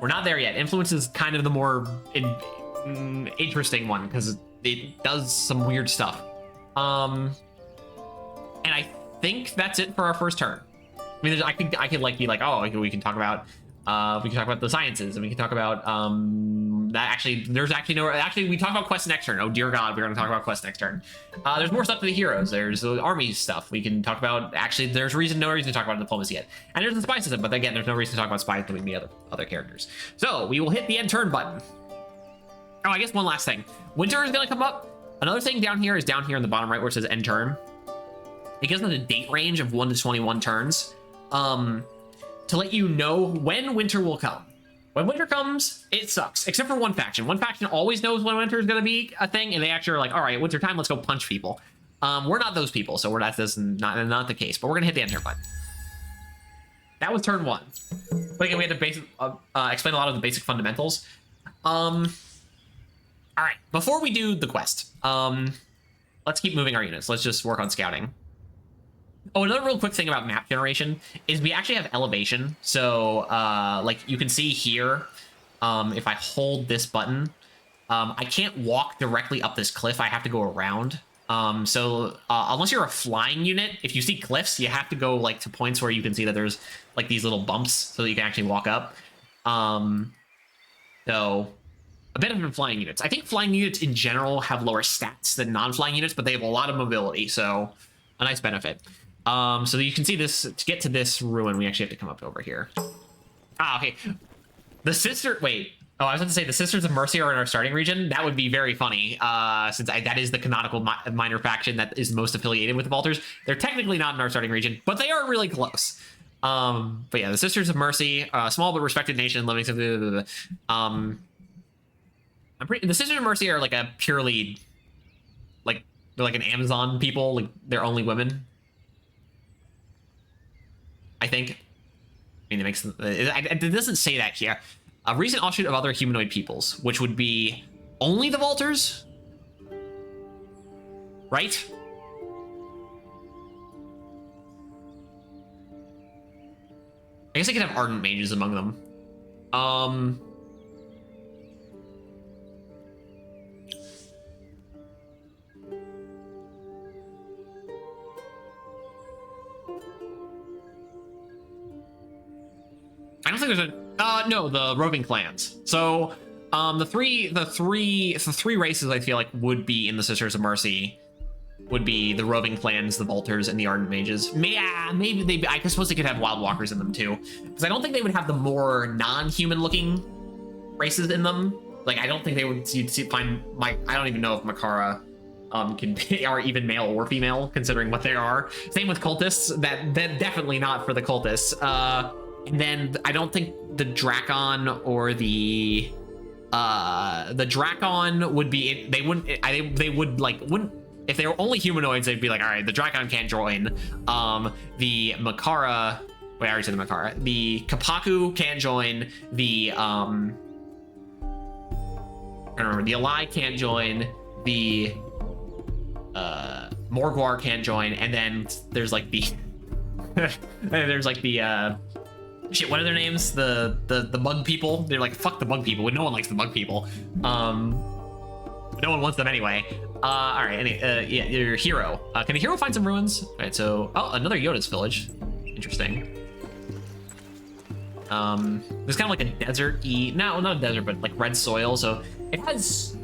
We're not there yet. Influence is kind of the more interesting one because it does some weird stuff. And I think that's it for our first turn. I mean, I could like be like, oh, we can talk about the sciences, and we can talk about that. Actually, there's actually no. Actually, we talk about quests next turn. Oh dear God, we're going to talk about quests next turn. There's more stuff to the heroes. There's the army stuff. We can talk about. Actually, there's no reason to talk about diplomacy yet. And there's the spy system, but again, there's no reason to talk about spies between the other characters. So we will hit the end turn button. Oh, I guess one last thing. Winter is going to come up. Another thing down here is down here in the bottom right where it says end turn. It gives us a date range of 1 to 21 turns to let you know when winter will come. When winter comes, it sucks, except for one faction. One faction always knows when winter is going to be a thing, and they actually are like, all right, winter time, let's go punch people. We're not those people, so that's not the case, but we're going to hit the end turn button. That was turn 1. But again, we had to explain a lot of the basic fundamentals. All right, before we do the quest, let's keep moving our units. Let's just work on scouting. Oh, another real quick thing about map generation is we actually have elevation. So, like you can see here, if I hold this button, I can't walk directly up this cliff. I have to go around. So unless you're a flying unit, if you see cliffs, you have to go like to points where you can see that there's like these little bumps so that you can actually walk up. So a benefit of flying units. I think flying units in general have lower stats than non-flying units, but they have a lot of mobility, so a nice benefit. So you can see this, to get to this ruin, we actually have to come up over here. Ah, okay. The sister, wait. Oh, I was going to say the Sisters of Mercy are in our starting region. That would be very funny, since that is the canonical minor faction that is most affiliated with the Vaulters. They're technically not in our starting region, but they are really close. But yeah, the Sisters of Mercy, small but respected nation living. The Sisters of Mercy are like a purely, like, they're like an Amazon people. Like, they're only women, I think. I mean, it doesn't say that here. A recent offshoot of other humanoid peoples, which would be only the Vaulters, right? I guess I could have Ardent Mages among them. I don't think there's a no, the roving clans. So the three races I feel like would be in the Sisters of Mercy would be the roving clans, the Vaulters, and the Ardent Mages. Yeah, maybe they. I suppose they could have Wild Walkers in them too, because I don't think they would have the more non-human looking races in them. Like I don't think they would. You'd find I don't even know if Makara can be, are even male or female, considering what they are. Same with cultists. That definitely not for the cultists. And then I don't think the Drakon or the Drakon would be. They wouldn't. They would like wouldn't. If they were only humanoids, they'd be like, all right, the Drakon can't join. The Makara. Wait, I already said the Makara. The Kapaku can't join. The I don't remember. The Alai can't join. The Morgwar can't join. And then there's like the there's like the shit, what are their names? The bug people. They're like, fuck the bug people. No one likes the bug people. But no one wants them anyway. All right, yeah, your hero. Can a hero find some ruins? All right, so another Yoda's village. Interesting. There's kind of like a desert-y, no, not a desert, but like red soil. So it has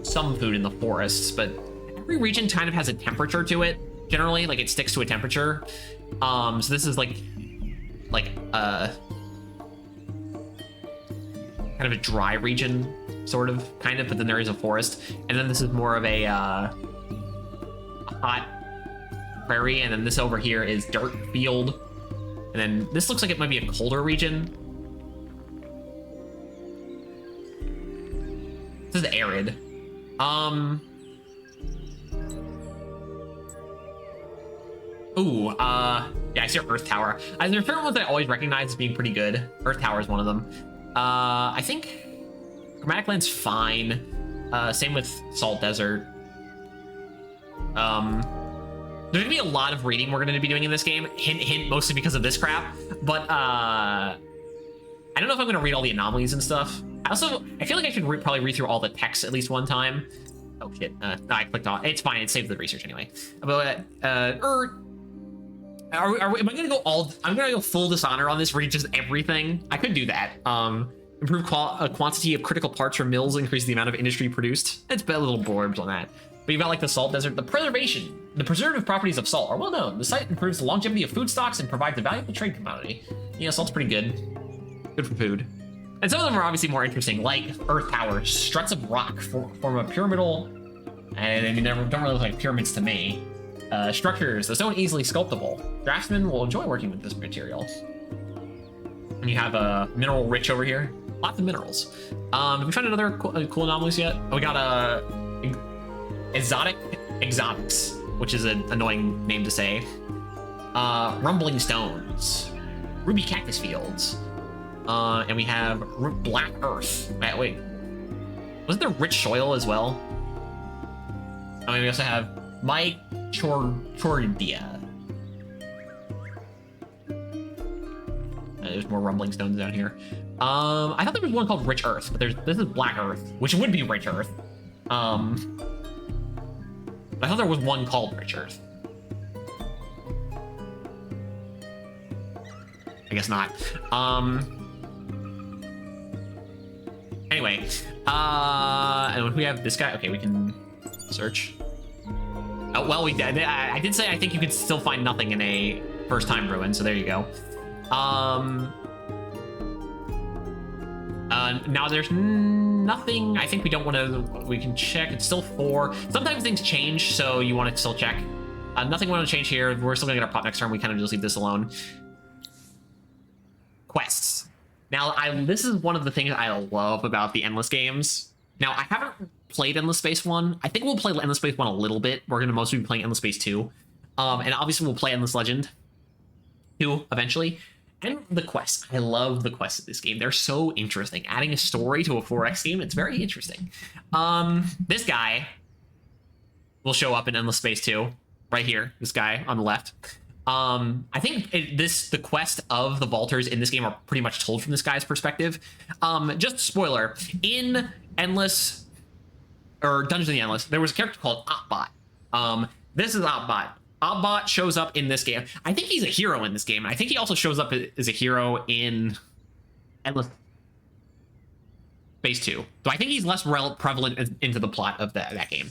some food in the forests, but every region kind of has a temperature to it. Generally, like it sticks to a temperature. So this is like kind of a dry region, sort of, kind of, but then there is a forest, and then this is more of a hot prairie, and then this over here is dirt field, and then this looks like it might be a colder region. This is arid. Ooh, yeah, I see Earth Tower. There are certain ones that I always recognize as being pretty good. Earth Tower is one of them. I think Chromatic Land's fine. Same with Salt Desert. There's gonna be a lot of reading we're gonna be doing in this game. Hint, hint, mostly because of this crap. But I don't know if I'm gonna read all the anomalies and stuff. I feel like I should probably read through all the text at least one time. Oh shit! No, I clicked off. It's fine. It saved the research anyway. But am I gonna go I'm gonna go full dishonor on this, read just everything. I could do that. Improve quantity of critical parts from mills, increase the amount of industry produced. It's a little blurbs on that. But you've got like the Salt Desert. The preservative properties of salt are well known. The site improves the longevity of food stocks and provides a valuable trade commodity. Yeah, salt's pretty good. Good for food. And some of them are obviously more interesting, like Earth Tower. Struts of rock form a pyramidal, and they don't really look like pyramids to me. Structures, the stone easily sculptable. Draftsmen will enjoy working with this material. And you have a mineral rich over here. Lots of minerals. Have we found another cool anomalies yet? Oh, we got exotic exotics, which is an annoying name to say. Rumbling stones, ruby cactus fields, and we have black earth. Wait, wasn't there rich soil as well? I mean, we also have Chordia. There's more rumbling stones down here. I thought there was one called Rich Earth, but this is Black Earth, which would be Rich Earth. I thought there was one called Rich Earth. I guess not. Anyway, And we have this guy. Okay, we can search. Oh, well, I did say I think you could still find nothing in a first-time ruin, so there you go. Now there's nothing. I think we don't want to. We can check. It's still 4. Sometimes things change, so you want to still check. Nothing want to change here. We're still gonna get our pop next turn. We kind of just leave this alone. Quests. Now, this is one of the things I love about the Endless games. Now, I haven't played Endless Space 1. I think we'll play Endless Space 1 a little bit. We're going to mostly be playing Endless Space 2. And obviously, we'll play Endless Legend 2 eventually. And the quests. I love the quests of this game. They're so interesting. Adding a story to a 4X game, it's very interesting. This guy will show up in Endless Space 2. Right here. This guy on the left. I think the quest of the Vaulters in this game are pretty much told from this guy's perspective. Just spoiler, in Endless, or Dungeons of the Endless, there was a character called Opbot. This is Opbot. Opbot shows up in this game. I think he's a hero in this game. I think he also shows up as a hero in Endless Space 2. So I think he's less prevalent into the plot of that game.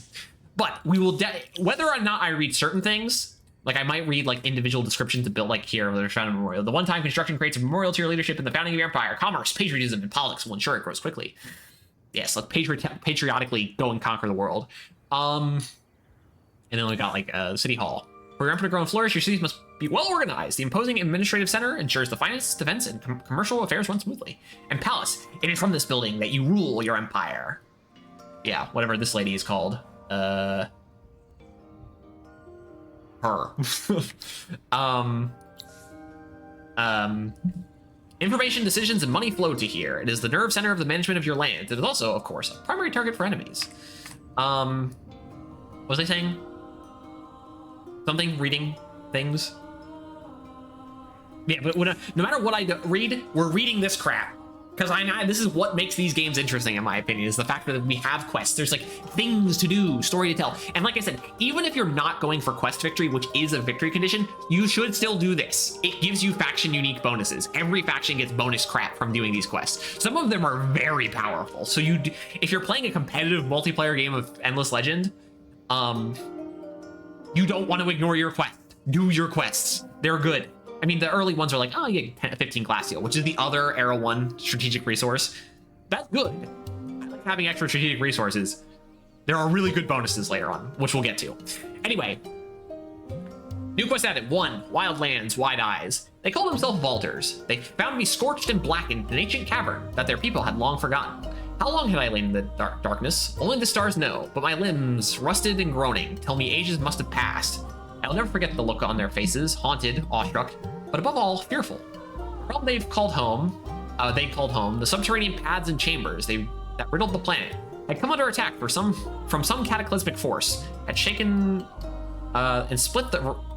But we will, whether or not I read certain things, like I might read like individual descriptions to build, like here, the Shrine Memorial. The one-time construction creates a memorial to your leadership in the founding of your empire. Commerce, patriotism, and politics will ensure it grows quickly. Yes, like patriotically go and conquer the world. And then we got like City Hall. For your empire to grow and flourish, your cities must be well organized. The imposing administrative center ensures the finance, defense, and commercial affairs run smoothly. And Palace, it is from this building that you rule your empire. Yeah, whatever this lady is called. Her. Information, decisions, and money flow to here. It is the nerve center of the management of your land. It is also, of course, a primary target for enemies. What was I saying? Something? Reading things? Yeah, but no matter what I read, we're reading this crap. Because this is what makes these games interesting, in my opinion, is the fact that we have quests. There's like things to do, story to tell. And like I said, even if you're not going for quest victory, which is a victory condition, you should still do this. It gives you faction unique bonuses. Every faction gets bonus crap from doing these quests. Some of them are very powerful. So if you're playing a competitive multiplayer game of Endless Legend, you don't want to ignore your quest. Do your quests. They're good. I mean, the early ones are like, oh, you get 15 Glacial, which is the other Era 1 strategic resource. That's good. I like having extra strategic resources. There are really good bonuses later on, which we'll get to. Anyway, new quest added. 1, Wild Lands, Wide Eyes. They call themselves Vaulters. They found me scorched and blackened in an ancient cavern that their people had long forgotten. How long had I lain in the darkness? Only the stars know, but my limbs, rusted and groaning, tell me ages must have passed. I'll never forget the look on their faces, haunted, awestruck, but above all, fearful. The realm they called home, the subterranean paths and chambers that riddled the planet, had come under attack from some cataclysmic force, had shaken and split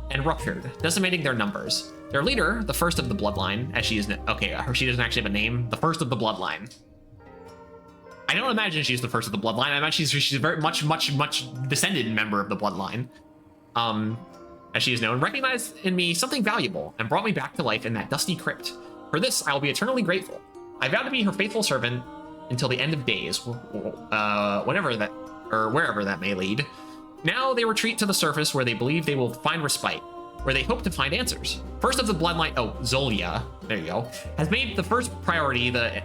and ruptured, decimating their numbers. Their leader, the first of the bloodline, as she is she doesn't actually have a name, the first of the bloodline. I don't imagine she's the first of the bloodline. I imagine she's a very much descended member of the bloodline. As she is known, recognized in me something valuable and brought me back to life in that dusty crypt. For this, I will be eternally grateful. I vow to be her faithful servant until the end of days, wherever that may lead. Now they retreat to the surface where they believe they will find respite, where they hope to find answers. First of the bloodline, Zolia, there you go, has made the first priority the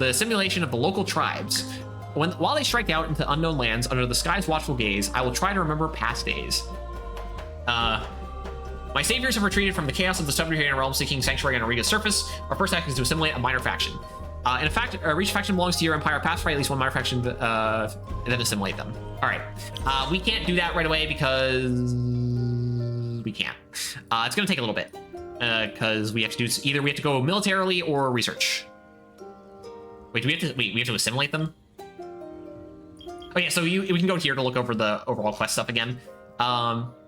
assimilation of the local tribes. While they strike out into unknown lands under the sky's watchful gaze, I will try to remember past days. My saviors have retreated from the chaos of the subterranean realm, seeking sanctuary on Auriga's surface. Our first act is to assimilate a minor faction. In fact, each faction belongs to your empire. Pacify at least one minor faction, and then assimilate them. All right. We can't do that right away because we can't. It's going to take a little bit because we have to do either we have to go militarily or research. Wait, we have to assimilate them? Oh yeah, so we can go here to look over the overall quest stuff again.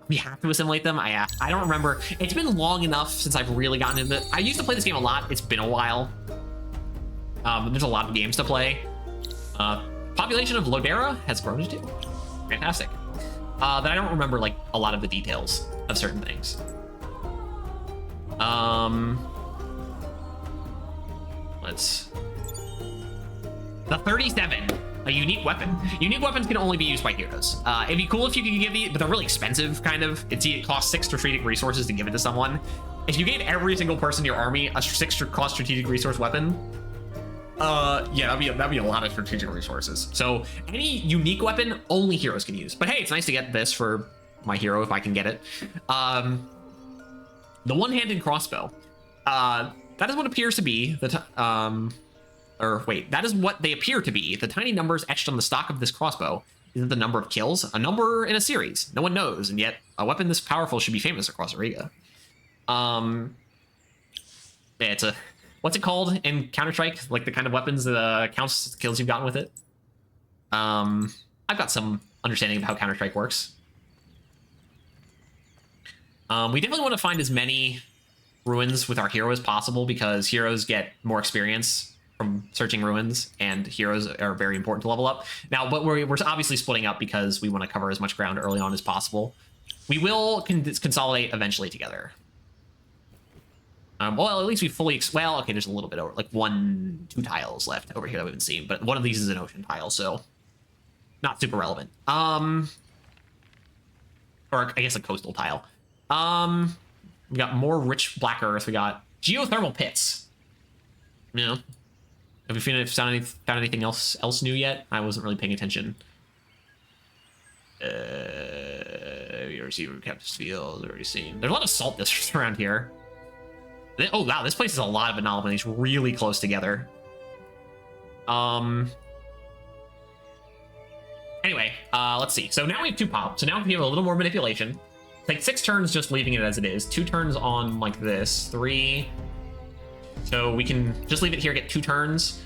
We have to assimilate them. I don't remember. It's been long enough since I've really gotten into it. I used to play this game a lot. It's been a while. There's a lot of games to play. Population of Lodera has grown to 2. Fantastic. That I don't remember like a lot of the details of certain things. The 37, a unique weapon. Unique weapons can only be used by heroes. It'd be cool if you could give these, but they're really expensive, kind of. It costs 6 strategic resources to give it to someone. If you gave every single person in your army a 6 cost strategic resource weapon, yeah, that'd be a lot of strategic resources. So any unique weapon, only heroes can use. But hey, it's nice to get this for my hero if I can get it. The one-handed crossbow. That is what appears to be the that is what they appear to be. The tiny numbers etched on the stock of this crossbow isn't the number of kills, a number in a series. No one knows, and yet a weapon this powerful should be famous across Ariga. Yeah, it's a, what's it called in Counter-Strike? Like the kind of weapons that counts the kills you've gotten with it. I've got some understanding of how Counter-Strike works. We definitely want to find as many ruins with our hero as possible, because heroes get more experience from searching ruins, and heroes are very important to level up. Now, but we're obviously splitting up because we want to cover as much ground early on as possible. We will consolidate eventually together. Well, at least we fully... well, okay, there's a little bit over... like 2 tiles left over here that we haven't seen, but one of these is an ocean tile, so not super relevant. Or I guess a coastal tile. We got more rich black earth. We got geothermal pits. You know, have you found anything else new yet? I wasn't really paying attention. We already seen Captain's Field. Already seen. There's a lot of salt districts around here. Oh wow, this place is a lot of anomalies really close together. Anyway, let's see. So now we have 2 pop. So now we have a little more manipulation. Like 6 turns just leaving it as it is. 2 turns on like this. 3. So we can just leave it here, get 2 turns.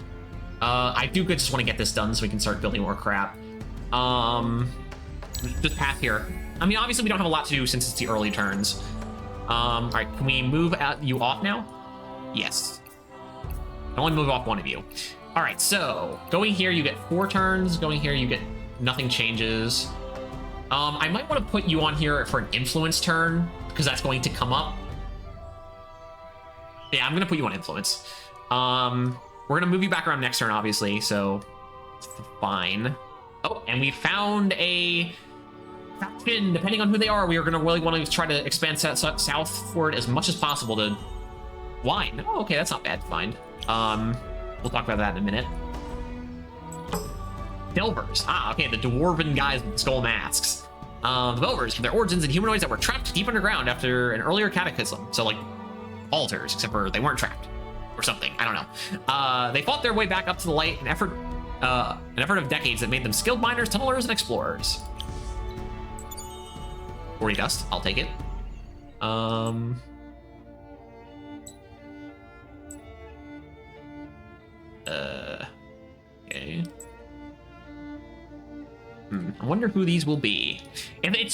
I do just want to get this done so we can start building more crap. Just path here. I mean, obviously we don't have a lot to do since it's the early turns. All right, can we move you off now? Yes. I can only move off one of you. All right, so going here, you get 4 turns. Going here, you get nothing changes. I might want to put you on here for an influence turn, because that's going to come up. Yeah, I'm going to put you on influence. We're going to move you back around next turn, obviously, so it's fine. Oh, and we found a faction. Depending on who they are, we are going to really want to try to expand southward as much as possible to wine. Oh, okay, that's not bad to find. We'll talk about that in a minute. Delvers. Ah, okay, the dwarven guys with skull masks. The Delvers have their origins in humanoids that were trapped deep underground after an earlier cataclysm. So, like, altars, except for they weren't trapped. Or something, I don't know. They fought their way back up to the light, an effort of decades that made them skilled miners, tunnelers, and explorers. 40 dust, I'll take it. Okay. I wonder who these will be. If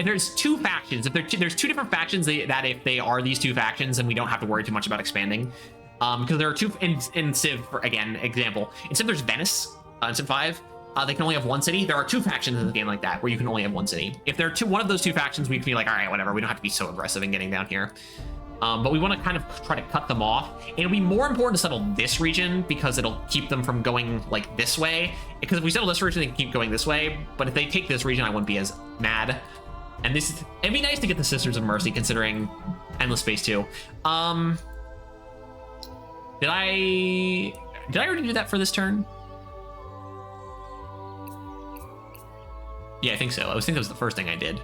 there's 2 factions, if there's 2 different factions that if they are these 2 factions, then we don't have to worry too much about expanding. Because there are 2 in Civ, for, again, example. In Civ, there's Venice, in Civ 5. They can only have 1 city. There are 2 factions in the game like that, where you can only have 1 city. If there are one of those 2 factions, we can be like, all right, whatever. We don't have to be so aggressive in getting down here. But we want to kind of try to cut them off. It'll be more important to settle this region because it'll keep them from going like this way. Because if we settle this region, they can keep going this way. But if they take this region, I wouldn't be as mad. And it'd be nice to get the Sisters of Mercy, considering Endless Space 2. Did I already do that for this turn? Yeah, I think so. I think that was the first thing I did.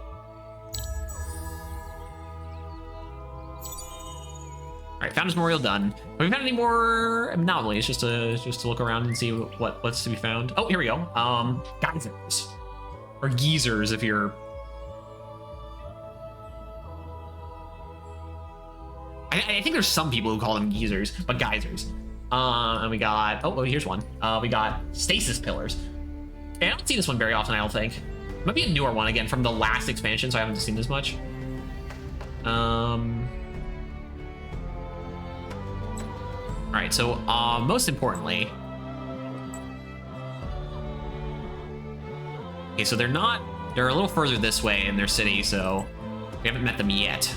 All right, Founder's Memorial done. Have we found any more anomalies? Just to look around and see what's to be found. Oh, here we go. Geysers, or geezers if you're. I think there's some people who call them geezers, but geysers. And we got. Oh, here's one. We got stasis pillars. And I don't see this one very often, I don't think. It might be a newer one again from the last expansion, so I haven't seen this much. All right, so most importantly, okay, so they're a little further this way in their city, so we haven't met them yet.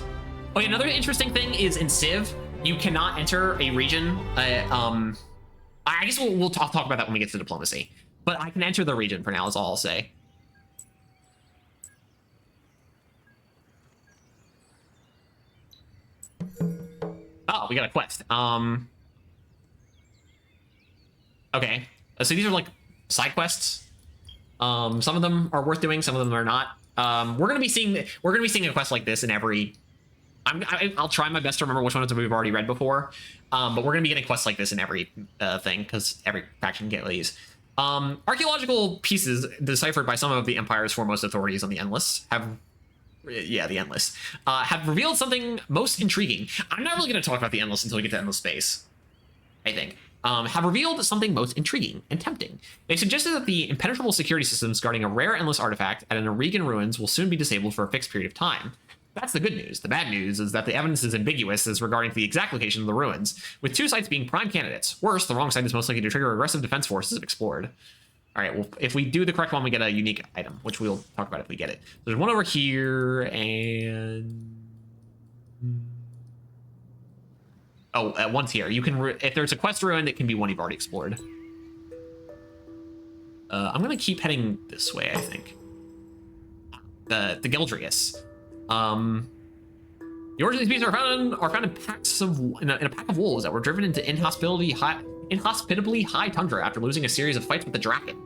Oh, yeah, another interesting thing is in Civ, you cannot enter a region I guess we'll talk about that when we get to diplomacy. But I can enter the region for now, is all I'll say. Oh, we got a quest. Okay. So these are like side quests. Some of them are worth doing, some of them are not. We're gonna be seeing a quest like this in every. I'll try my best to remember which ones we've already read before. But we're gonna be getting quests like this in every thing, because every faction can get these. Archaeological pieces deciphered by some of the Empire's foremost authorities on the Endless have. Yeah, the Endless have revealed something most intriguing. I'm not really going to talk about the Endless until we get to Endless Space, I think. Have revealed something most intriguing and tempting. They suggested that the impenetrable security systems guarding a rare Endless artifact at an Aurigan ruins will soon be disabled for a fixed period of time. That's the good news. The bad news is that the evidence is ambiguous as regarding the exact location of the ruins, with 2 sites being prime candidates. Worse, the wrong site is most likely to trigger aggressive defense forces if explored. All right, well, if we do the correct one, we get a unique item, which we'll talk about if we get it. There's one over here, and... Oh, one's here. You can, if there's a quest ruin, it can be one you've already explored. I'm gonna keep heading this way, I think. The Geldrius. The origins of these beasts are found in packs in a pack of wolves that were driven into inhospitably high tundra after losing a series of fights with the Draken.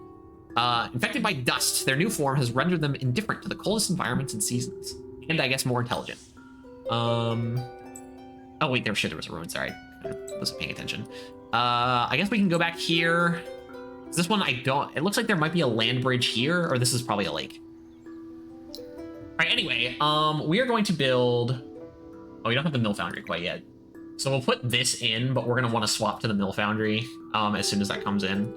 Infected by dust, their new form has rendered them indifferent to the coldest environments and seasons, and I guess more intelligent. Oh wait, there was a ruin. Sorry, I wasn't paying attention. I guess we can go back here. This one I don't. It looks like there might be a land bridge here, or this is probably a lake. All right. Anyway, we are going to build. Oh, we don't have the mill foundry quite yet. So we'll put this in, but we're going to want to swap to the mill foundry as soon as that comes in.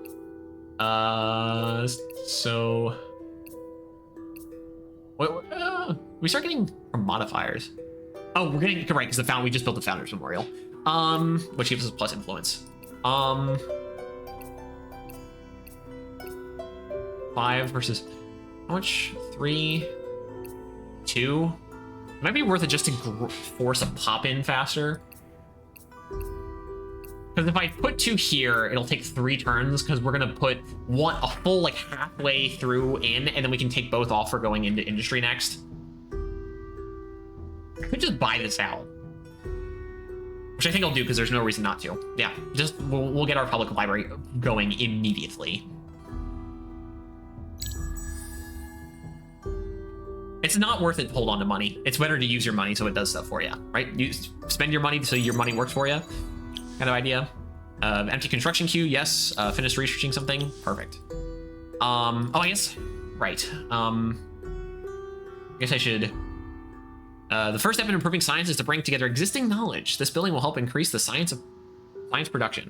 So... we start getting modifiers. Oh, we're getting... Right, because we just built the Founders Memorial. Which gives us plus influence. 5 versus... How much? 3? 2? It might be worth it just to force a pop-in faster. Because if I put 2 here, it'll take 3 turns, because we're going to put a full, like, halfway through in, and then we can take both off for going into industry next. I could just buy this out. Which I think I'll do, because there's no reason not to. Yeah, just, we'll get our public library going immediately. It's not worth it to hold on to money. It's better to use your money so it does stuff for you, right? You spend your money so your money works for you. Kind of idea. Empty construction queue, yes. Finished researching something, perfect. Oh, I guess, right. I guess I should. The first step in improving science is to bring together existing knowledge. This building will help increase the science production.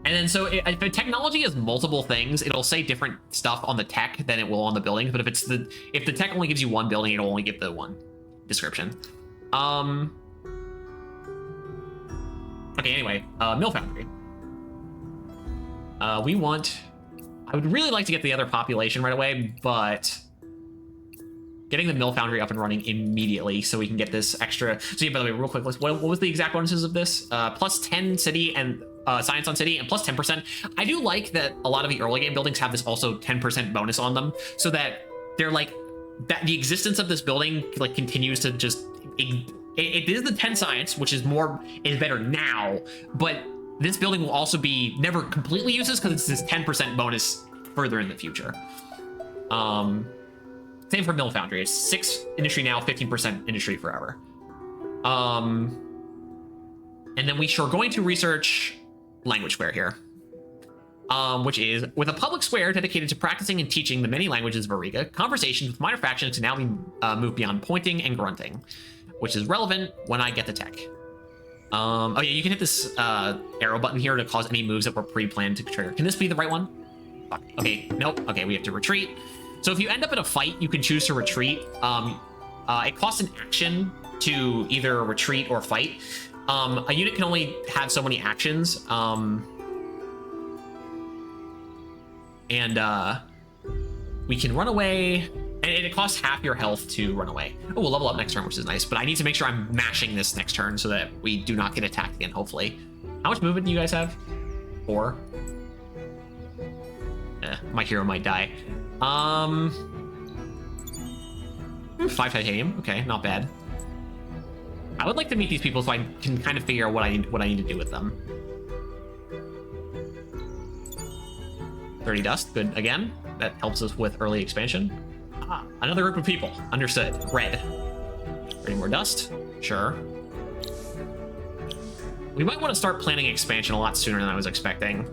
And then so if a technology has multiple things, it'll say different stuff on the tech than it will on the buildings. But if the tech only gives you one building, it'll only give the one description. Okay, anyway, mill foundry. I would really like to get the other population right away, but getting the mill foundry up and running immediately so we can get this extra. So yeah, by the way, real quick, what was the exact bonuses of this? Plus 10 city and science on city and plus 10%. I do like that a lot of the early game buildings have this also 10% bonus on them, so that they're like, that the existence of this building like continues to just, it is the 10 science, which is better now, but this building will also be never completely useless because it's this 10% bonus further in the future. Same for mill foundry. It's 6 industry now, 15% industry forever. And then we are going to research language square here, which is with a public square dedicated to practicing and teaching the many languages of Auriga. Conversations with minor factions can now be moved beyond pointing and grunting, which is relevant when I get the tech. Oh yeah, you can hit this arrow button here to cause any moves that were pre-planned to trigger. Can this be the right one? Fuck. Okay, nope. Okay, we have to retreat. So if you end up in a fight, you can choose to retreat. It costs an action to either retreat or fight. A unit can only have so many actions. And we can run away. And it costs half your health to run away. Oh, we'll level up next turn, which is nice. But I need to make sure I'm mashing this next turn so that we do not get attacked again, hopefully. How much movement do you guys have? 4. My hero might die. 5 titanium. Okay, not bad. I would like to meet these people so I can kind of figure out what I need to do with them. 30 dust. Good again. That helps us with early expansion. Ah, another group of people. Understood. Red. 30 more dust. Sure. We might want to start planning expansion a lot sooner than I was expecting.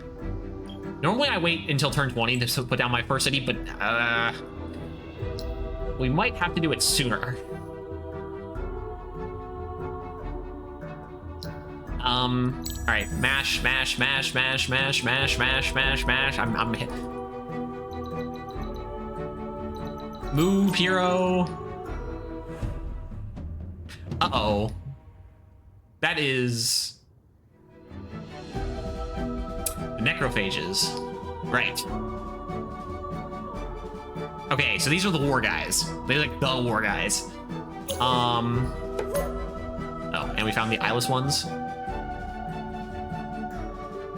Normally I wait until turn 20 to put down my first city, but we might have to do it sooner. All right, mash. I'm hit. Move, hero. Uh-oh. That is necrophages. Right. Okay, so these are the war guys. They're like the war guys. Oh, and we found the eyeless ones.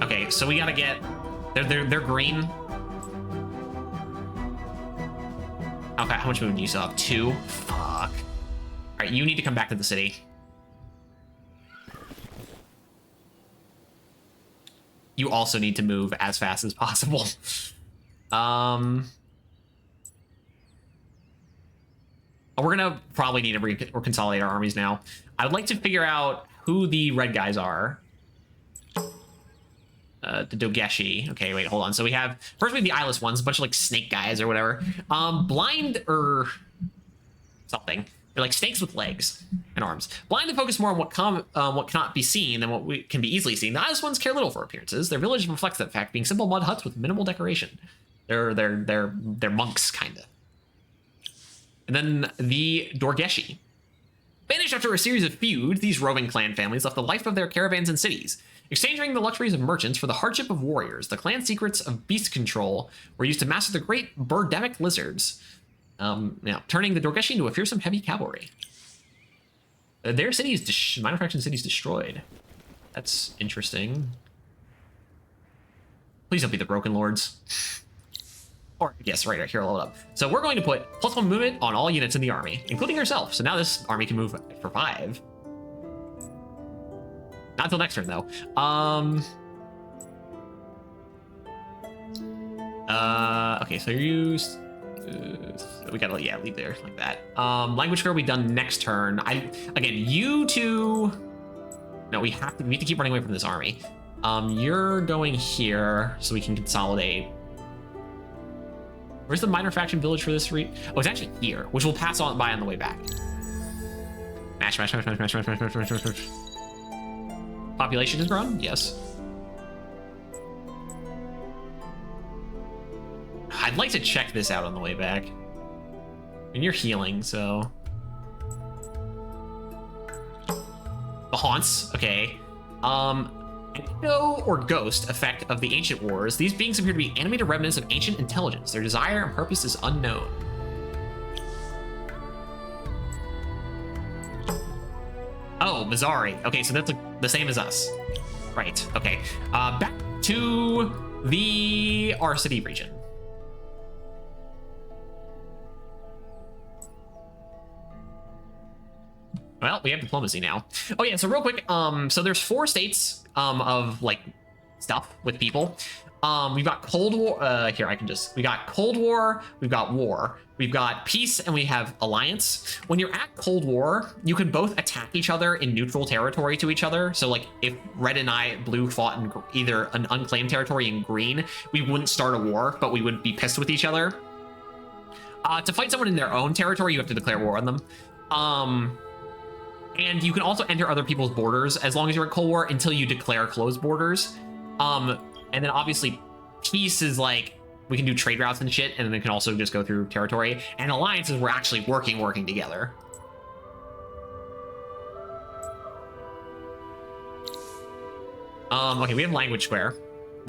Okay, so we gotta get... They're green. Okay, how much movement do you still have? 2? Fuck. Alright, you need to come back to the city. You also need to move as fast as possible. We're gonna probably need to consolidate our armies now. I would like to figure out who the red guys are. The Dogeshi. Okay, wait, hold on. So we have first we have the eyeless ones, a bunch of like snake guys or whatever. Blind or something. They're like snakes with legs and arms. Blind to focus more on what cannot be seen than what can be easily seen. The eyeless ones care little for appearances. Their village reflects that fact, being simple mud huts with minimal decoration. They're monks kinda. And then the Dorgeshi. Banished after a series of feuds, these roving clan families left the life of their caravans and cities. Exchanging the luxuries of merchants for the hardship of warriors, the clan secrets of beast control were used to master the great birdemic lizards, turning the Dorgeshi into a fearsome heavy cavalry. Their city is minor faction cities destroyed. That's interesting. Please don't be the Broken Lords. Or, yes, right, here, level up. So we're going to put +1 movement on all units in the army, including yourself. So now this army can move for 5. Not until next turn, though. Okay, so you... we gotta, yeah, leave there like that. Language score will be done next turn. Again, you two... No, we need to keep running away from this army. You're going here so we can consolidate. Where's the minor faction village for this Oh, it's actually here, which we'll pass on by on the way back. Mash. Population has grown? Yes. I'd like to check this out on the way back. I mean, you're healing, so... The haunts, okay. Echo or ghost effect of the ancient wars. These beings appear to be animated remnants of ancient intelligence. Their desire and purpose is unknown. Oh, Bizarri. Okay, so that's the same as us. Right, okay. Back to our city region. Well, we have diplomacy now. Oh yeah, so real quick, so there's 4 states of like stuff with people. We've got Cold War. We got Cold War, we've got War, we've got Peace, and we have Alliance. When you're at Cold War, you can both attack each other in neutral territory to each other. So like if Red and Blue fought in either an unclaimed territory in Green, we wouldn't start a war, but we would be pissed with each other. To fight someone in their own territory, you have to declare war on them. And you can also enter other people's borders as long as you're at Cold War until you declare closed borders. And then obviously Peace is like, we can do trade routes and shit, and then it can also just go through territory. And Alliances, we're actually working together. Okay, we have language square.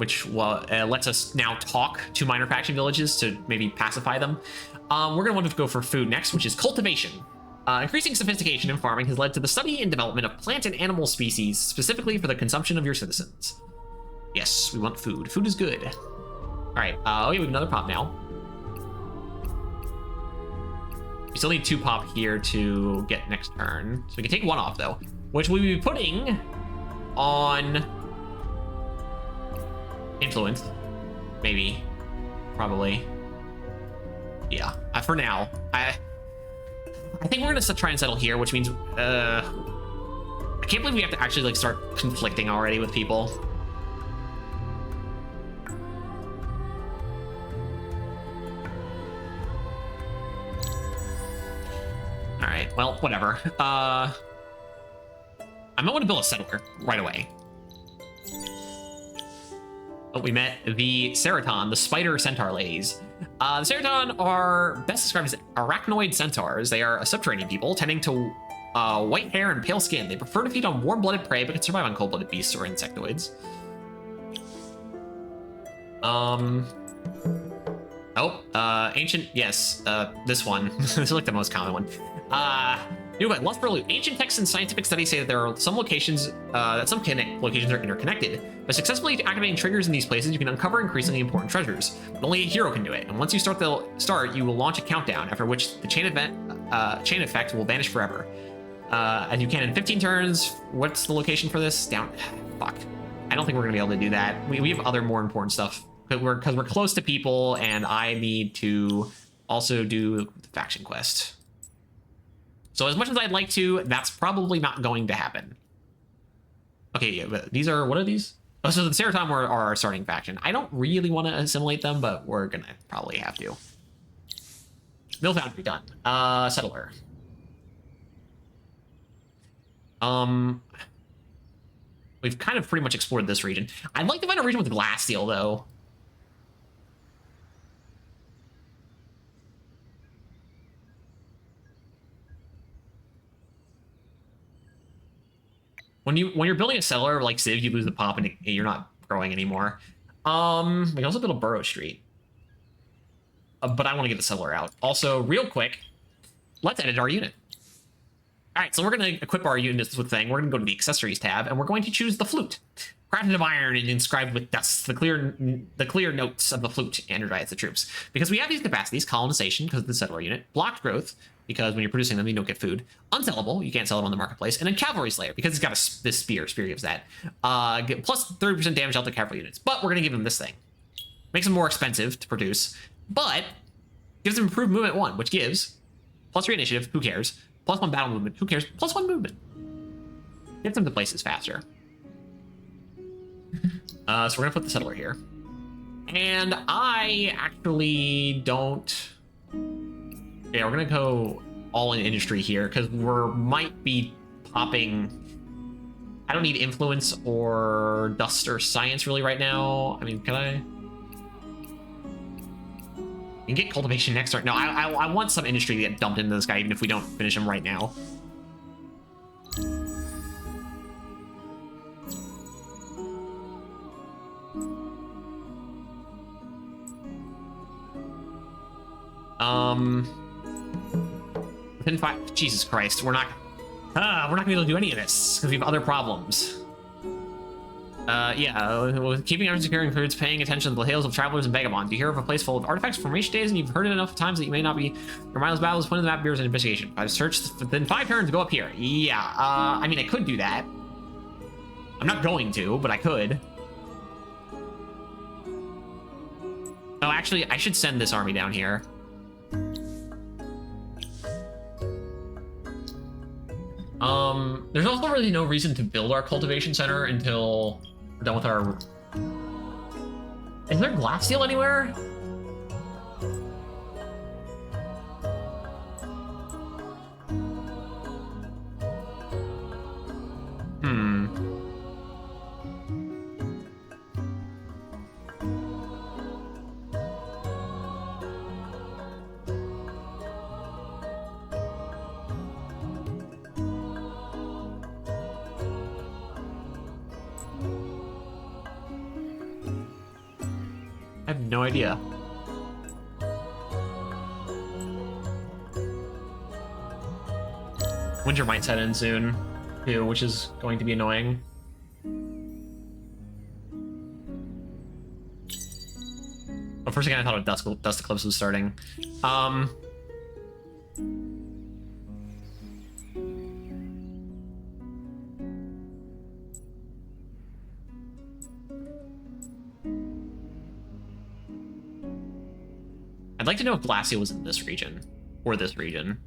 which lets us now talk to minor faction villages to maybe pacify them. We're going to want to go for food next, which is cultivation. Increasing sophistication in farming has led to the study and development of plant and animal species, specifically for the consumption of your citizens. Yes, we want food. Food is good. All right. Oh, yeah, we have another pop now. We still need 2 pop here to get next turn. So we can take 1 off, though, which we'll be putting on influence. Maybe. Probably. Yeah. For now. I think we're going to try and settle here, which means... I can't believe we have to actually, like, start conflicting already with people. Alright, well, whatever. I might want to build a settler right away. Oh, we met the Ceraton, the spider centaur ladies. The Ceraton are best described as arachnoid centaurs. They are a subterranean people, tending to white hair and pale skin. They prefer to feed on warm-blooded prey, but can survive on cold-blooded beasts or insectoids. Ancient, yes, this one. This is like the most common one. Lust for Loot. Ancient texts and scientific studies say that there are some locations, locations are interconnected. By successfully activating triggers in these places, you can uncover increasingly important treasures. But only a hero can do it. And once you start, you will launch a countdown, after which the chain effect will vanish forever. And you can in 15 turns. What's the location for this? Down. Fuck. I don't think we're gonna be able to do that. We have other more important stuff because we're close to people, and I need to also do the faction quest. So as much as I'd like to, that's probably not going to happen. Okay, yeah, but these are, what are these? Oh, so the Ceraton are our starting faction. I don't really want to assimilate them, but we're gonna probably have to. Mill Foundry done. Settler. We've kind of pretty much explored this region. I'd like to find a region with glass steel, though. When you're building a settler like Civ, you lose the pop and you're not growing anymore. We can also build a Burrow Street. But I want to get the settler out. Also, real quick, let's edit our unit. All right, so we're going to equip our units with thing. We're going to go to the accessories tab, and we're going to choose the flute. Crafted of iron and inscribed with dust, the clear notes of the flute energize the troops. Because we have these capacities: colonization, because of the settler unit; blocked growth, because when you're producing them, you don't get food; unsellable, you can't sell them on the marketplace; and then cavalry slayer, because it's got this spear. Spear gives that. Plus 30% damage out to cavalry units. But we're going to give them this thing. Makes them more expensive to produce, but gives them improved movement 1, which gives +3 initiative, who cares? +1 battle movement, who cares? +1 movement. Gets them to places faster. So we're gonna put the settler here. And I actually don't... Yeah, we're gonna go all in industry here, because might be popping... I don't need influence or dust or science really right now. I mean, can I... You can get cultivation next turn. No, I want some industry to get dumped into this guy, even if we don't finish him right now. Within 5... Jesus Christ, we're not gonna be able to do any of this, because we have other problems. With keeping everything secure includes paying attention to the tales of travelers and vagabonds. You hear of a place full of artifacts, formation days, and you've heard it enough times that you may not be... Your mindless battle is point of the map, beers, and investigation. I've searched within 5 turns to go up here. Yeah, I mean, I could do that. I'm not going to, but I could. Oh, actually, I should send this army down here. There's also really no reason to build our cultivation center until we're done with our... Is there glass steel anywhere? I have no idea. Winter might set in soon, too, which is going to be annoying. But first thing I thought of Dust Eclipse was starting. I'd like to know if Glacial was in this region, or this region.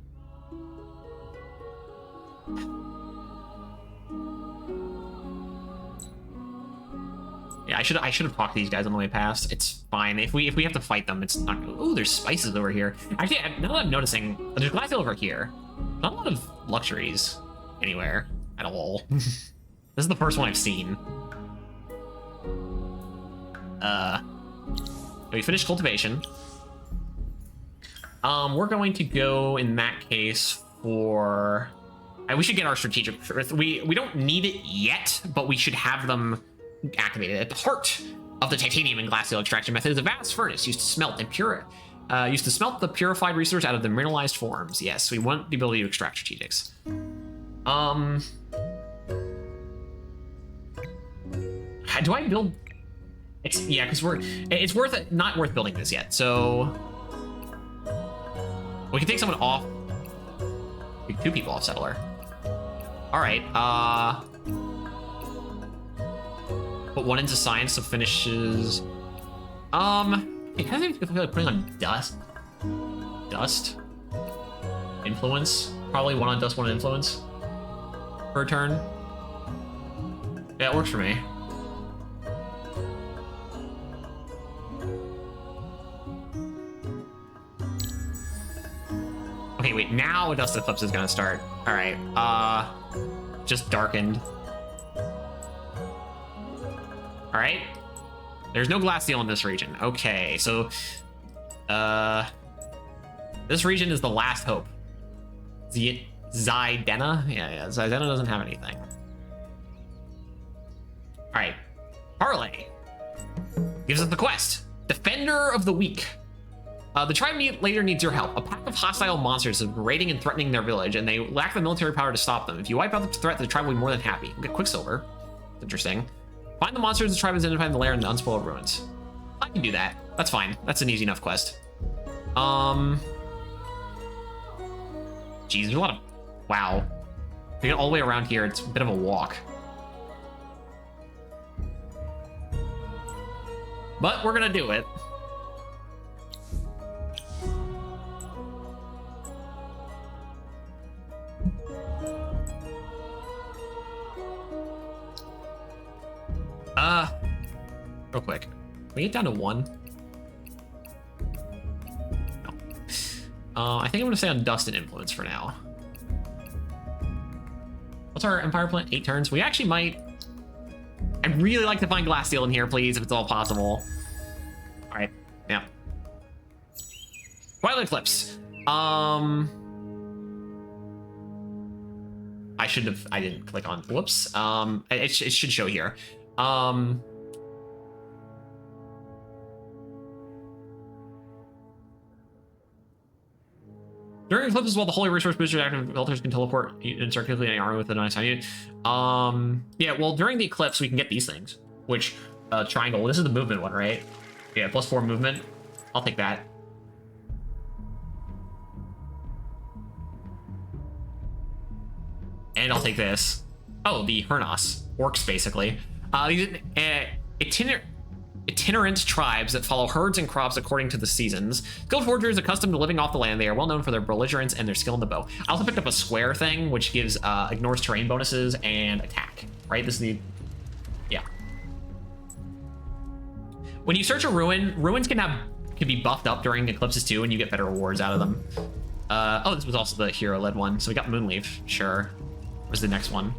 Yeah, I should have talked to these guys on the way past. It's fine. If we have to fight them, it's not. Oh, there's spices over here. Actually, now that I'm noticing, there's Glacial over here. Not a lot of luxuries anywhere at all. This is the first one I've seen. We finished cultivation. We're going to go in that case for. We should get our strategic. We don't need it yet, but we should have them activated. At the heart of the titanium and glacial extraction method is a vast furnace used to smelt the purified resource out of the mineralized forms. Yes, we want the ability to extract strategics. Do I build? Yeah, because it's worth it. Not worth building this yet. So we can take someone off. Take 2 people off settler. All right. Put 1 into science, so finishes. It kind of feel like putting on dust. Dust. Influence. Probably 1 on dust, 1 on influence. Per turn. Yeah, it works for me. Okay, wait, now Dust Eclipse is gonna start. All right, just darkened. All right, there's no glacial in this region. Okay, so, this region is the last hope. Zidena? Yeah, Zidena doesn't have anything. All right, Parlay gives us the quest, Defender of the Weak. The tribe later needs your help. A pack of hostile monsters is raiding and threatening their village, and they lack the military power to stop them. If you wipe out the threat, the tribe will be more than happy. We'll get Quicksilver. Interesting. Find the monsters the tribe has identified in the lair in the unspoiled ruins. I can do that. That's fine. That's an easy enough quest. Geez, there's a lot of... Wow. To get all the way around here, it's a bit of a walk. But we're gonna do it. Real quick. Can we get down to 1? No. I think I'm gonna stay on Dust and Influence for now. What's our Empire plan? 8 turns? We actually might... I'd really like to find Glacial in here, please, if it's all possible. Alright, yeah. Twilight Eclipse. I didn't click on, whoops. It should show here. During eclipses, while the holy resource boosters active, altars can teleport and start calculating any armor with a nice unit. Yeah, well, during the eclipse, we can get these things, which, triangle. This is the movement one, right? Yeah, +4 movement. I'll take that. And I'll take this. Oh, the Hernos. Orcs, basically. These itinerant tribes that follow herds and crops according to the seasons. Skilled foragers accustomed to living off the land, they are well known for their belligerence and their skill in the bow. I also picked up a square thing, which gives ignores terrain bonuses and attack. Right? This is the... Yeah. When you search a ruin, ruins can be buffed up during eclipses too, and you get better rewards out of them. Oh, this was also the hero-led one. So we got Moonleaf. Sure. Where's the next one?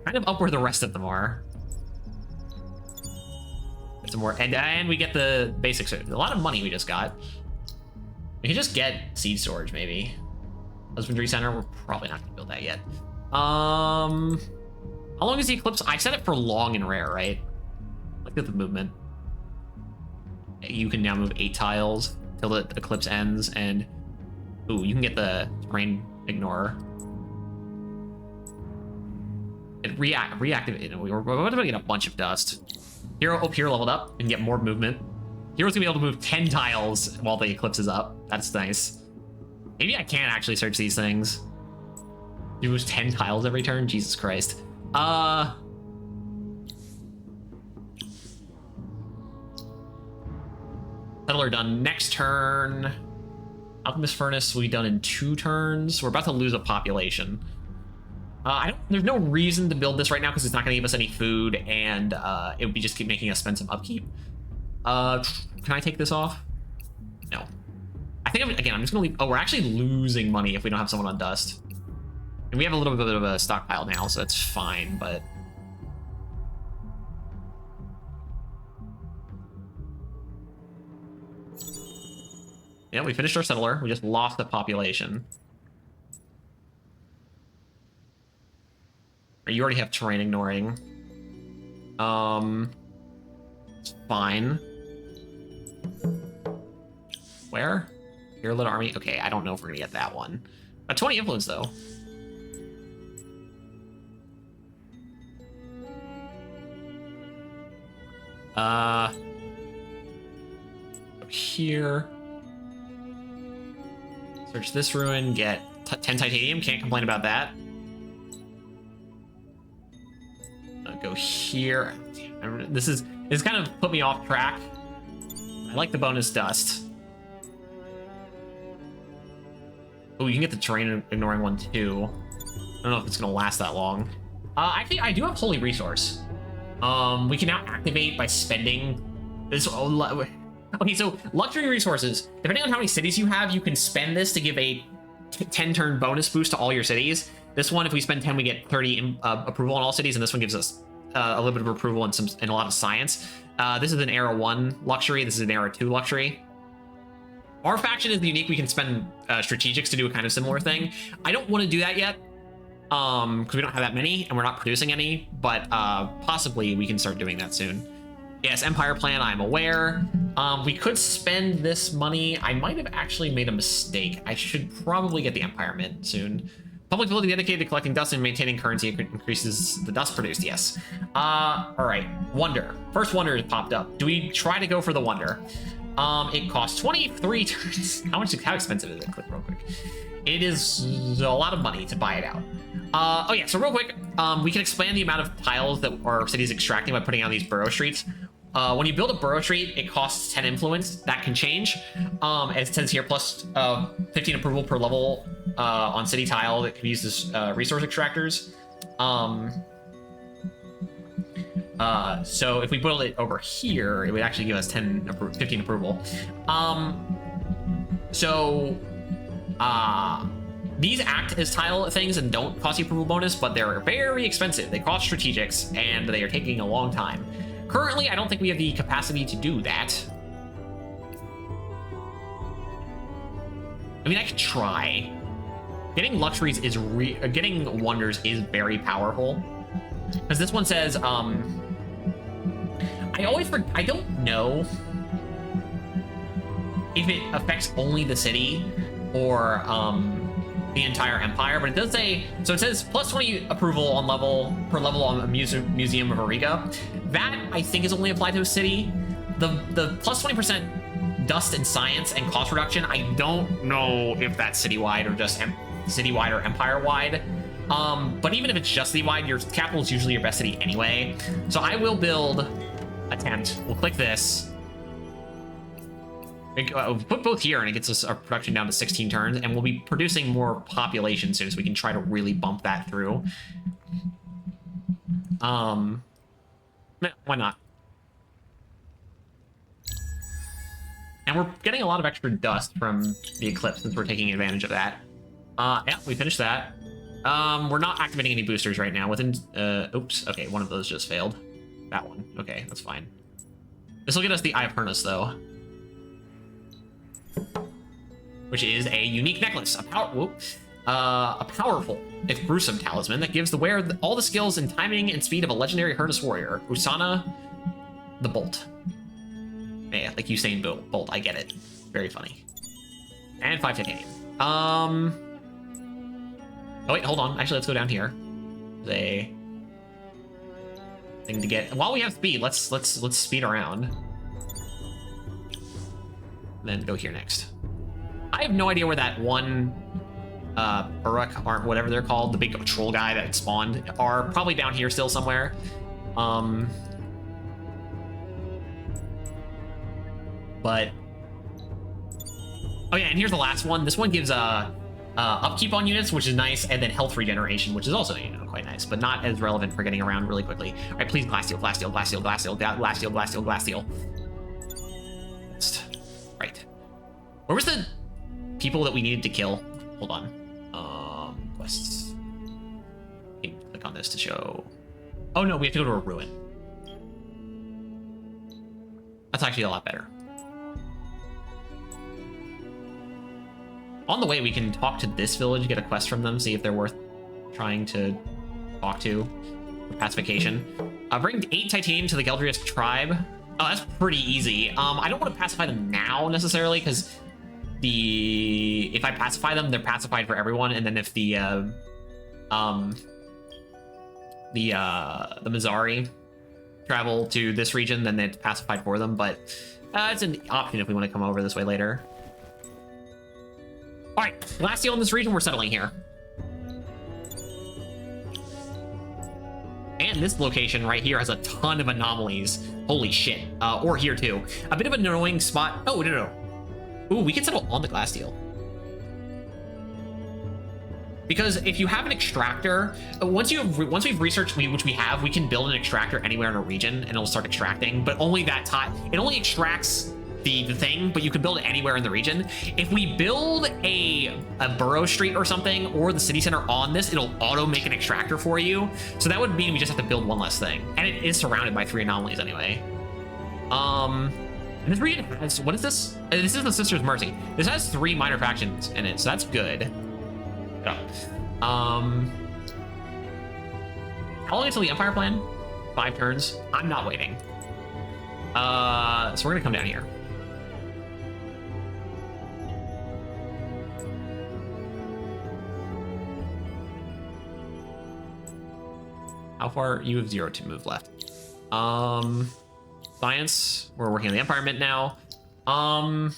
Kind of up where the rest of them are. Get some more, and we get the basics. A lot of money we just got. We can just get seed storage, maybe. Husbandry center. We're probably not gonna build that yet. How long is the eclipse? I set it for long and rare, right? Look at the movement. you can now move 8 tiles till the eclipse ends, and ooh, you can get the terrain ignorer. It reactivate. We're going to get a bunch of dust. Hero up here leveled up and get more movement. Hero's gonna be able to move 10 tiles while the eclipse is up. That's nice. Maybe I can actually search these things. You move 10 tiles every turn? Jesus Christ. Settler done next turn. Alchemist Furnace will be done in 2 turns. We're about to lose a population. There's no reason to build this right now because it's not going to give us any food, and it would be just keep making us spend some upkeep. Can I take this off? No. I think, I'm just going to leave. Oh, we're actually losing money if we don't have someone on dust. And we have a little bit of a stockpile now, so that's fine, but... Yeah, we finished our settler. We just lost the population. You already have terrain ignoring. It's fine. Where? Hero-led army? Okay, I don't know if we're gonna get that one. 20 influence, though. Here. Search this ruin, get 10 titanium, can't complain about that. Go here. This kind of put me off track. I like the bonus dust. Oh, you can get the terrain ignoring one too. I don't know if it's gonna last that long. Actually, I do have Holy Resource. We can now activate by spending this. Okay, so luxury resources. Depending on how many cities you have, you can spend this to give a 10-turn bonus boost to all your cities. This one, if we spend 10, we get 30 approval on all cities, and this one gives us a little bit of approval and a lot of science. This is an Era 1 luxury. This is an Era 2 luxury. Our faction is unique. We can spend strategics to do a kind of similar thing. I don't want to do that yet because we don't have that many and we're not producing any, but possibly we can start doing that soon. Yes, Empire plan, I'm aware. We could spend this money. I might have actually made a mistake. I should probably get the Empire Mint soon. Public ability dedicated to collecting dust and maintaining currency increases the dust produced, yes. All right, Wonder. First Wonder has popped up. Do we try to go for the Wonder? It costs 23 turns. How expensive is it? Click real quick. It is a lot of money to buy it out. Oh yeah, so real quick, we can expand the amount of tiles that our city is extracting by putting on these burrow streets. When you build a burrow street, it costs 10 influence. That can change. As it says here, plus 15 approval per level on city tile that can use this resource extractors. So if we build it over here, it would actually give us 15 approval. These act as tile things and don't cost you approval bonus, but they're very expensive. They cost strategics, and they are taking a long time. Currently, I don't think we have the capacity to do that. I mean, I could try. Getting luxuries is getting wonders is very powerful. Because this one says, I don't know if it affects only the city or the entire empire, but it does say, so it says plus 20 approval on per level on the Museum of Auriga. That I think is only applied to a city. The plus 20% dust and science and cost reduction, I don't know if that's citywide or just citywide or empire-wide. But even if it's just citywide, your capital is usually your best city anyway. So I will build attempt. We'll click this. We'll put both here, and it gets us our production down to 16 turns, and we'll be producing more population soon, so we can try to really bump that through. Why not? And we're getting a lot of extra dust from the eclipse since we're taking advantage of that. Yeah, we finished that. We're not activating any boosters right now. Oops, okay, one of those just failed. That one, okay, that's fine. This will get us the Eye of Hernus, though. Which is a unique necklace, a powerful, if gruesome talisman that gives the wearer all the skills and timing and speed of a legendary Hernus warrior, Usana the Bolt. Yeah, like Usain Bolt. I get it. Very funny. And 5 titanium. Oh wait, hold on. Actually, let's go down here. There's a thing to get. While we have speed, let's speed around. Then go here next. I have no idea where that one Uruk or whatever they're called, the big troll guy that spawned, are. Probably down here still somewhere. But oh yeah, and here's the last one. This one gives upkeep on units, which is nice, and then health regeneration, which is also, you know, quite nice, but not as relevant for getting around really quickly. All right, please, Glasssteel, Glasssteel, Glasssteel, Glasssteel, Glasssteel, Glasssteel, Glasssteel. Right. Where was the people that we needed to kill? Hold on. Quests. Click on this to show. Oh no, we have to go to a ruin. That's actually a lot better. On the way, we can talk to this village, get a quest from them, see if they're worth trying to talk to for pacification. Bring 8 titanium to the Geldrius tribe. Oh, that's pretty easy. I don't want to pacify them now necessarily, because if I pacify them, they're pacified for everyone, and then if the Mizari travel to this region, then it's pacified for them. But it's an option if we want to come over this way later. All right, last deal in this region, we're settling here. And this location right here has a ton of anomalies. Holy shit. Or here too. A bit of an annoying spot. Oh, no. Ooh, we can settle on the Glasssteel. Because if you have an extractor, once we've researched, which we have, we can build an extractor anywhere in a region and it'll start extracting, but only that time. It only extracts the thing, but you can build it anywhere in the region. If we build a burrow street or something, or the city center on this, it'll auto make an extractor for you. So that would mean we just have to build one less thing. And it is surrounded by 3 anomalies anyway. And this region has, what is this? This is the Sister's Mercy. This has 3 minor factions in it, so that's good. How long until the Empire plan? 5 turns. I'm not waiting. So we're gonna come down here. How far? You have 0 to move left. Science. We're working on the Empire Mint now. I'd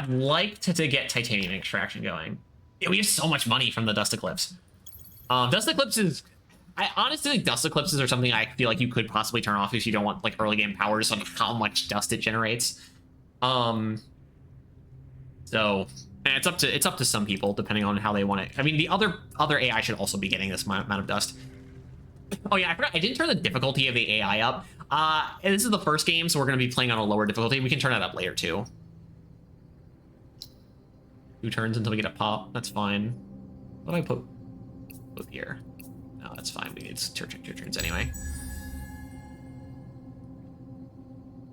like to get titanium extraction going. Yeah, we have so much money from the Dust Eclipse. Dust Eclipses. I honestly think Dust Eclipses are something I feel like you could possibly turn off if you don't want like early game powers on how much dust it generates. So it's up to some people depending on how they want it. I mean, the other AI should also be getting this amount of dust. Oh yeah, I forgot. I didn't turn the difficulty of the AI up. This is the first game, so we're going to be playing on a lower difficulty. We can turn that up later too. 2 turns until we get a pop. That's fine. What do I put here? No, that's fine. We need 2 turns anyway.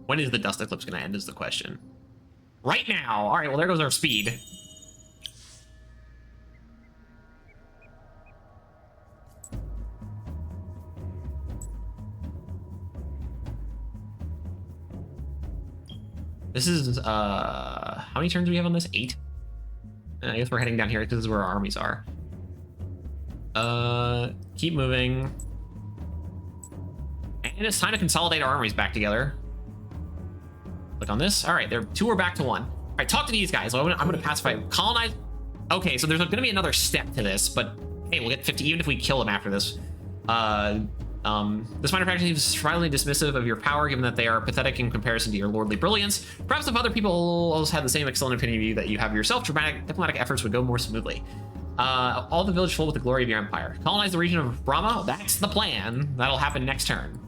When is the Dust Eclipse going to end is the question. Right now. All right, well, there goes our speed. This is, how many turns do we have on this? 8? I guess we're heading down here because this is where our armies are. Keep moving. And it's time to consolidate our armies back together. Click on this. All right, 2 are back to 1. All right, talk to these guys. I'm gonna pacify, colonize. Okay, so there's gonna be another step to this, but hey, we'll get 50 even if we kill them after this. This minor faction is surprisingly dismissive of your power, given that they are pathetic in comparison to your lordly brilliance. Perhaps if other people also had the same excellent opinion of you that you have yourself, diplomatic efforts would go more smoothly. All the village full with the glory of your empire. Colonize the region of Brahma. That's the plan. That'll happen next turn.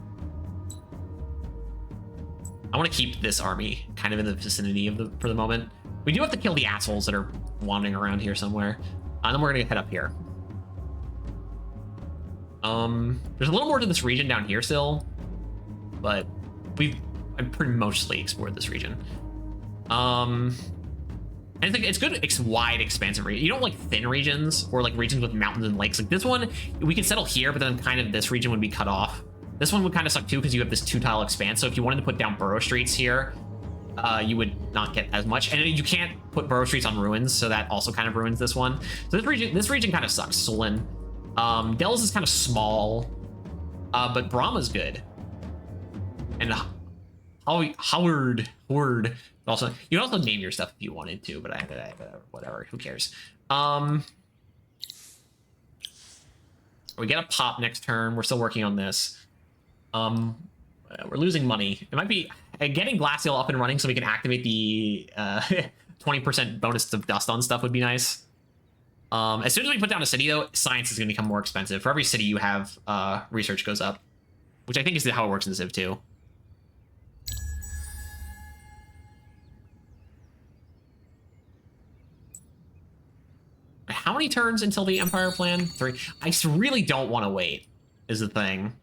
I want to keep this army kind of in the vicinity of for the moment. We do have to kill the assholes that are wandering around here somewhere. And then we're gonna head up here. There's a little more to this region down here still, but I've pretty mostly explored this region. And it's good. It's wide, expansive region. You don't like thin regions or like regions with mountains and lakes. Like this one, we can settle here, but then kind of this region would be cut off. This one would kind of suck too because you have this 2-tile expanse. So if you wanted to put down burrow streets here, you would not get as much. And you can't put burrow streets on ruins, so that also kind of ruins this one. So this region kind of sucks. Solon. Dells is kind of small, but Brahma's good. And Howard. Also, you can also name your stuff if you wanted to, but whatever. Who cares? We get a pop next turn. We're still working on this. We're losing money. It might be getting Glacial up and running so we can activate the 20% bonus of dust on stuff would be nice. As soon as we put down a city, though, science is going to become more expensive. For every city you have, research goes up, which I think is how it works in Civ 2. How many turns until the Empire plan? 3. I really don't want to wait, is the thing.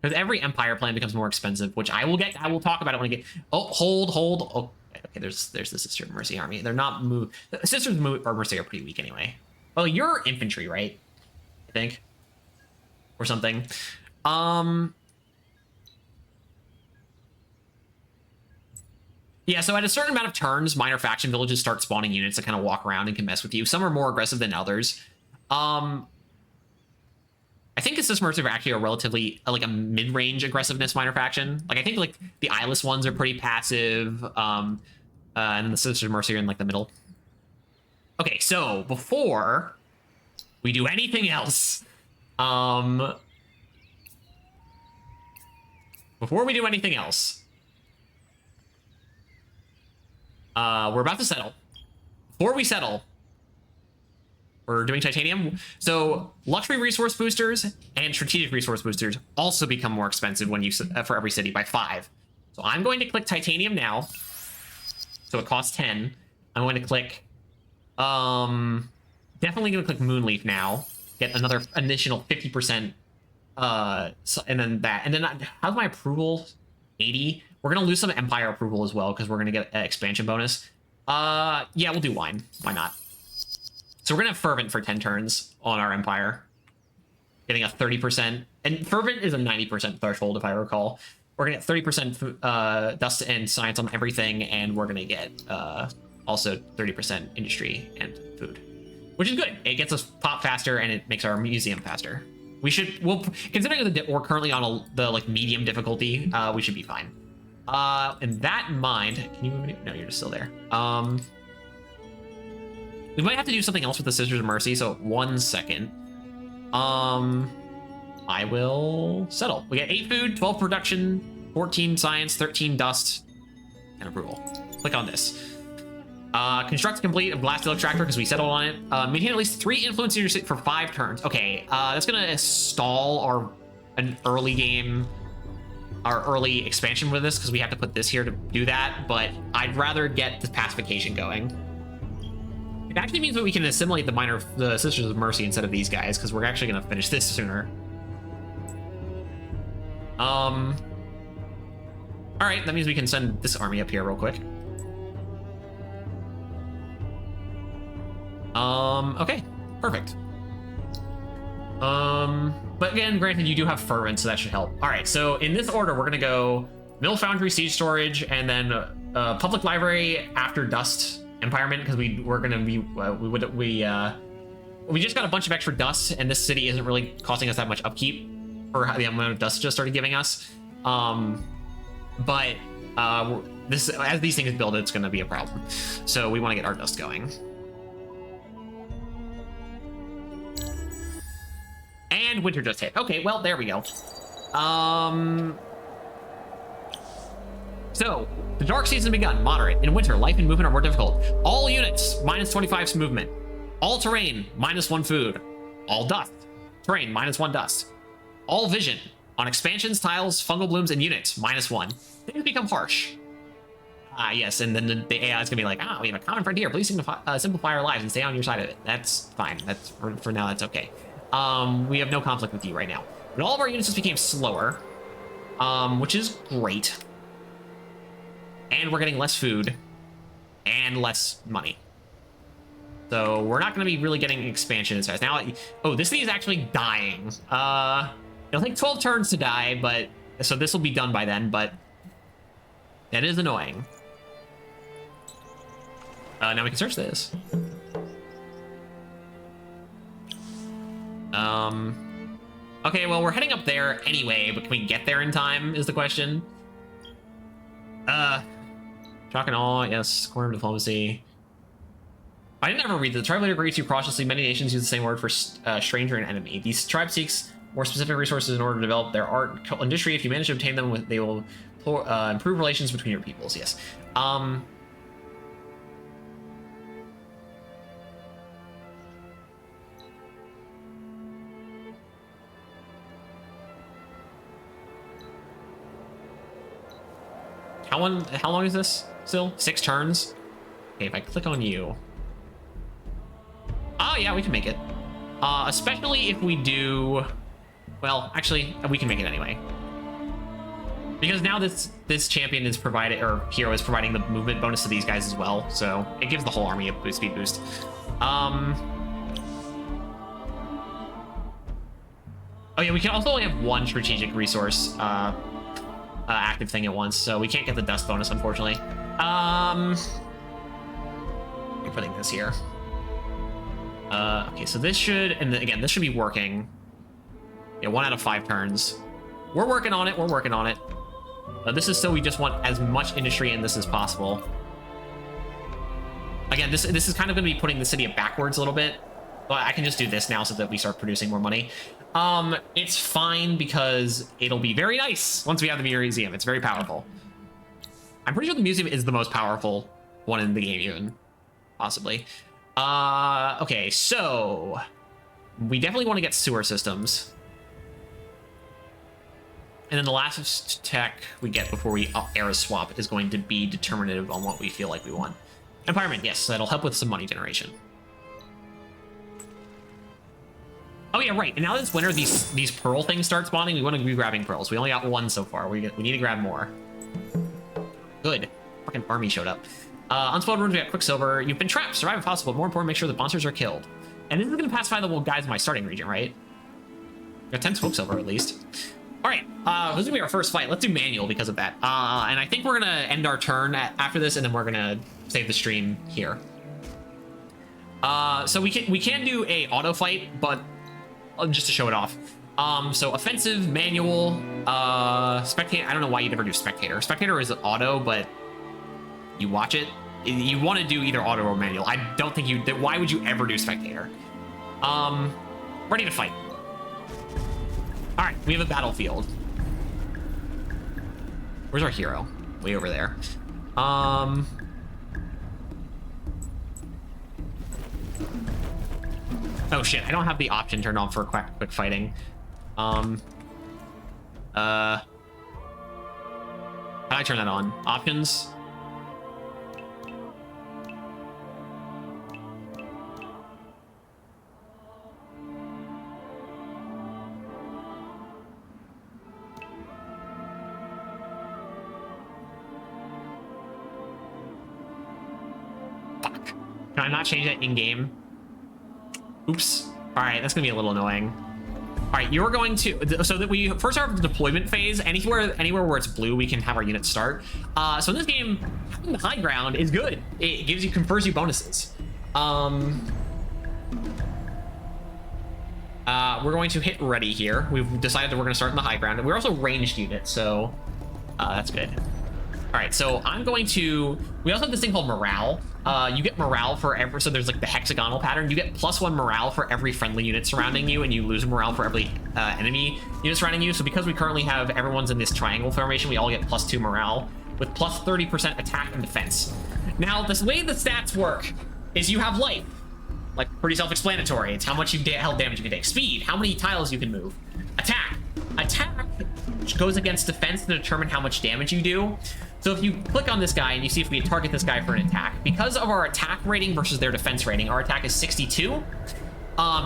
Because every Empire plan becomes more expensive, which I will talk about it when I get... Oh, hold. Oh, okay, there's the Sister of Mercy army. They're not moved. The Sisters of Mercy are pretty weak anyway. Well, you're infantry, right? I think. Or something. Yeah, so at a certain amount of turns, minor faction villages start spawning units that kind of walk around and can mess with you. Some are more aggressive than others. I think the Sisters of Mercy are actually a relatively, like a mid-range aggressiveness minor faction. Like, I think, like, the eyeless ones are pretty passive, and the Sisters of Mercy are in, like, the middle. Okay, so, before we do anything else, before we do anything else, we're about to settle. Before we settle, we're doing titanium. So luxury resource boosters and strategic resource boosters also become more expensive when you for every city by 5. So I'm going to click titanium now. So it costs 10. I'm going to click, definitely going to click Moonleaf now. Get another additional 50%. And then that, and then how's my approval? 80. We're going to lose some Empire approval as well because we're going to get an expansion bonus. Yeah, we'll do wine. Why not? So we're going to have Fervent for 10 turns on our Empire. Getting a 30%. And Fervent is a 90% threshold, if I recall. We're going to get 30% dust and science on everything, and we're going to get also 30% industry and food. Which is good. It gets us pop faster, and it makes our museum faster. Considering that we're currently on the like medium difficulty, we should be fine. And that in mind, can you move any? No, you're just still there. We might have to do something else with the Sisters of Mercy, so 1 second. I will settle. We get 8 food, 12 production, 14 science, 13 dust, and approval. Click on this. Construct complete of Glass Steel Extractor because we settled on it. Maintain at least 3 influence in your city for 5 turns. Okay, that's gonna stall an early game, our early expansion with this because we have to put this here to do that. But I'd rather get the pacification going. It actually means that we can assimilate the Sisters of Mercy instead of these guys because we're actually gonna finish this sooner. All right, that means we can send this army up here real quick. Okay, perfect. But again, granted, you do have Fervent, so that should help. All right, so in this order, we're gonna go Mill Foundry, Siege Storage, and then Public Library after Dust Empirement, because we just got a bunch of extra dust, and this city isn't really costing us that much upkeep for the amount of dust just started giving us. But this, as these things build, it's gonna be a problem. So we want to get our dust going. And winter just hit. Okay, well, there we go. So, the dark season begun. Moderate. In winter, life and movement are more difficult. All units, -25 movement. All terrain, -1 food. All dust. Terrain, -1 dust. All vision. On expansions, tiles, fungal blooms, and units, -1. Things become harsh. Yes, and then the AI is going to be like, we have a common frontier. Please simplify our lives and stay on your side of it. That's fine. That's for now, that's okay. We have no conflict with you right now. But all of our units just became slower, which is great. And we're getting less food and less money. So we're not going to be really getting expansion as fast. Now, oh, this thing is actually dying. It'll take 12 turns to die, but so this will be done by then, but that is annoying. Now we can search this. Okay, well, we're heading up there anyway, but can we get there in time is the question. Shock and awe, yes, corner of diplomacy. I didn't ever read the tribe leader agrees to cautiously. Many nations use the same word for stranger and enemy. These tribes seeks more specific resources in order to develop their art industry. If you manage to obtain them, they will improve relations between your peoples. Yes. How long is this still? 6 turns? Okay, if I click on you. Oh, yeah, we can make it. Especially if we do... Well, actually, we can make it anyway. Because now this champion is provided, or hero is providing the movement bonus to these guys as well, so it gives the whole army a speed boost. Oh yeah, we can also only have one strategic resource active thing at once, so we can't get the dust bonus, unfortunately. I'm putting this here. Okay, so this should, and again, this should be working. Yeah, 1 out of 5 turns. We're working on it. We're working on it. This is so we just want as much industry in this as possible. Again, this is kind of going to be putting the city backwards a little bit, but I can just do this now so that we start producing more money. It's fine because it'll be very nice once we have the museum. It's very powerful. I'm pretty sure the museum is the most powerful one in the game, even possibly. Okay, so we definitely want to get sewer systems. And then the last tech we get before we era swap is going to be determinative on what we feel like we want. Empowerment, yes, that'll help with some money generation. Oh yeah, right. And now that it's winter, these pearl things start spawning. We want to be grabbing pearls. We only got 1 so far. We need to grab more. Good. Fucking army showed up. Unspoiled runes, we got Quicksilver. You've been trapped. Survive if possible. More important, make sure the monsters are killed. And this is going to pacify the guys in my starting region, right? Got 10 Quicksilver at least. All right, this is gonna be our first fight. Let's do manual because of that. And I think we're gonna end our turn after this, and then we're gonna save the stream here. So we can do a auto fight, but just to show it off. So offensive, manual, spectator. I don't know why you'd ever do spectator. Spectator is auto, but you watch it. You want to do either auto or manual. I don't think you. Why would you ever do spectator? Ready to fight. All right, we have a battlefield. Where's our hero? Way over there. Oh shit, I don't have the option turned on for quick fighting. How do I turn that on? Options? Can I not change that in-game? Oops. All right, that's gonna be a little annoying. All right, you're going to, so that we first have the deployment phase. Anywhere where it's blue, we can have our units start. So in this game, having the high ground is good. It confers you bonuses. We're going to hit ready here. We've decided that we're gonna start in the high ground. We're also ranged units, so that's good. All right, so I'm going to, we also have this thing called morale. You get morale for every, so there's like the hexagonal pattern. You get +1 morale for every friendly unit surrounding you, and you lose morale for every enemy unit surrounding you. So because we currently have everyone's in this triangle formation, we all get +2 morale with +30% attack and defense. Now, the way the stats work is you have life, like pretty self-explanatory. It's how much health damage you can take. Speed, how many tiles you can move. Attack goes against defense to determine how much damage you do. So if you click on this guy and you see if we target this guy for an attack, because of our attack rating versus their defense rating, our attack is 62,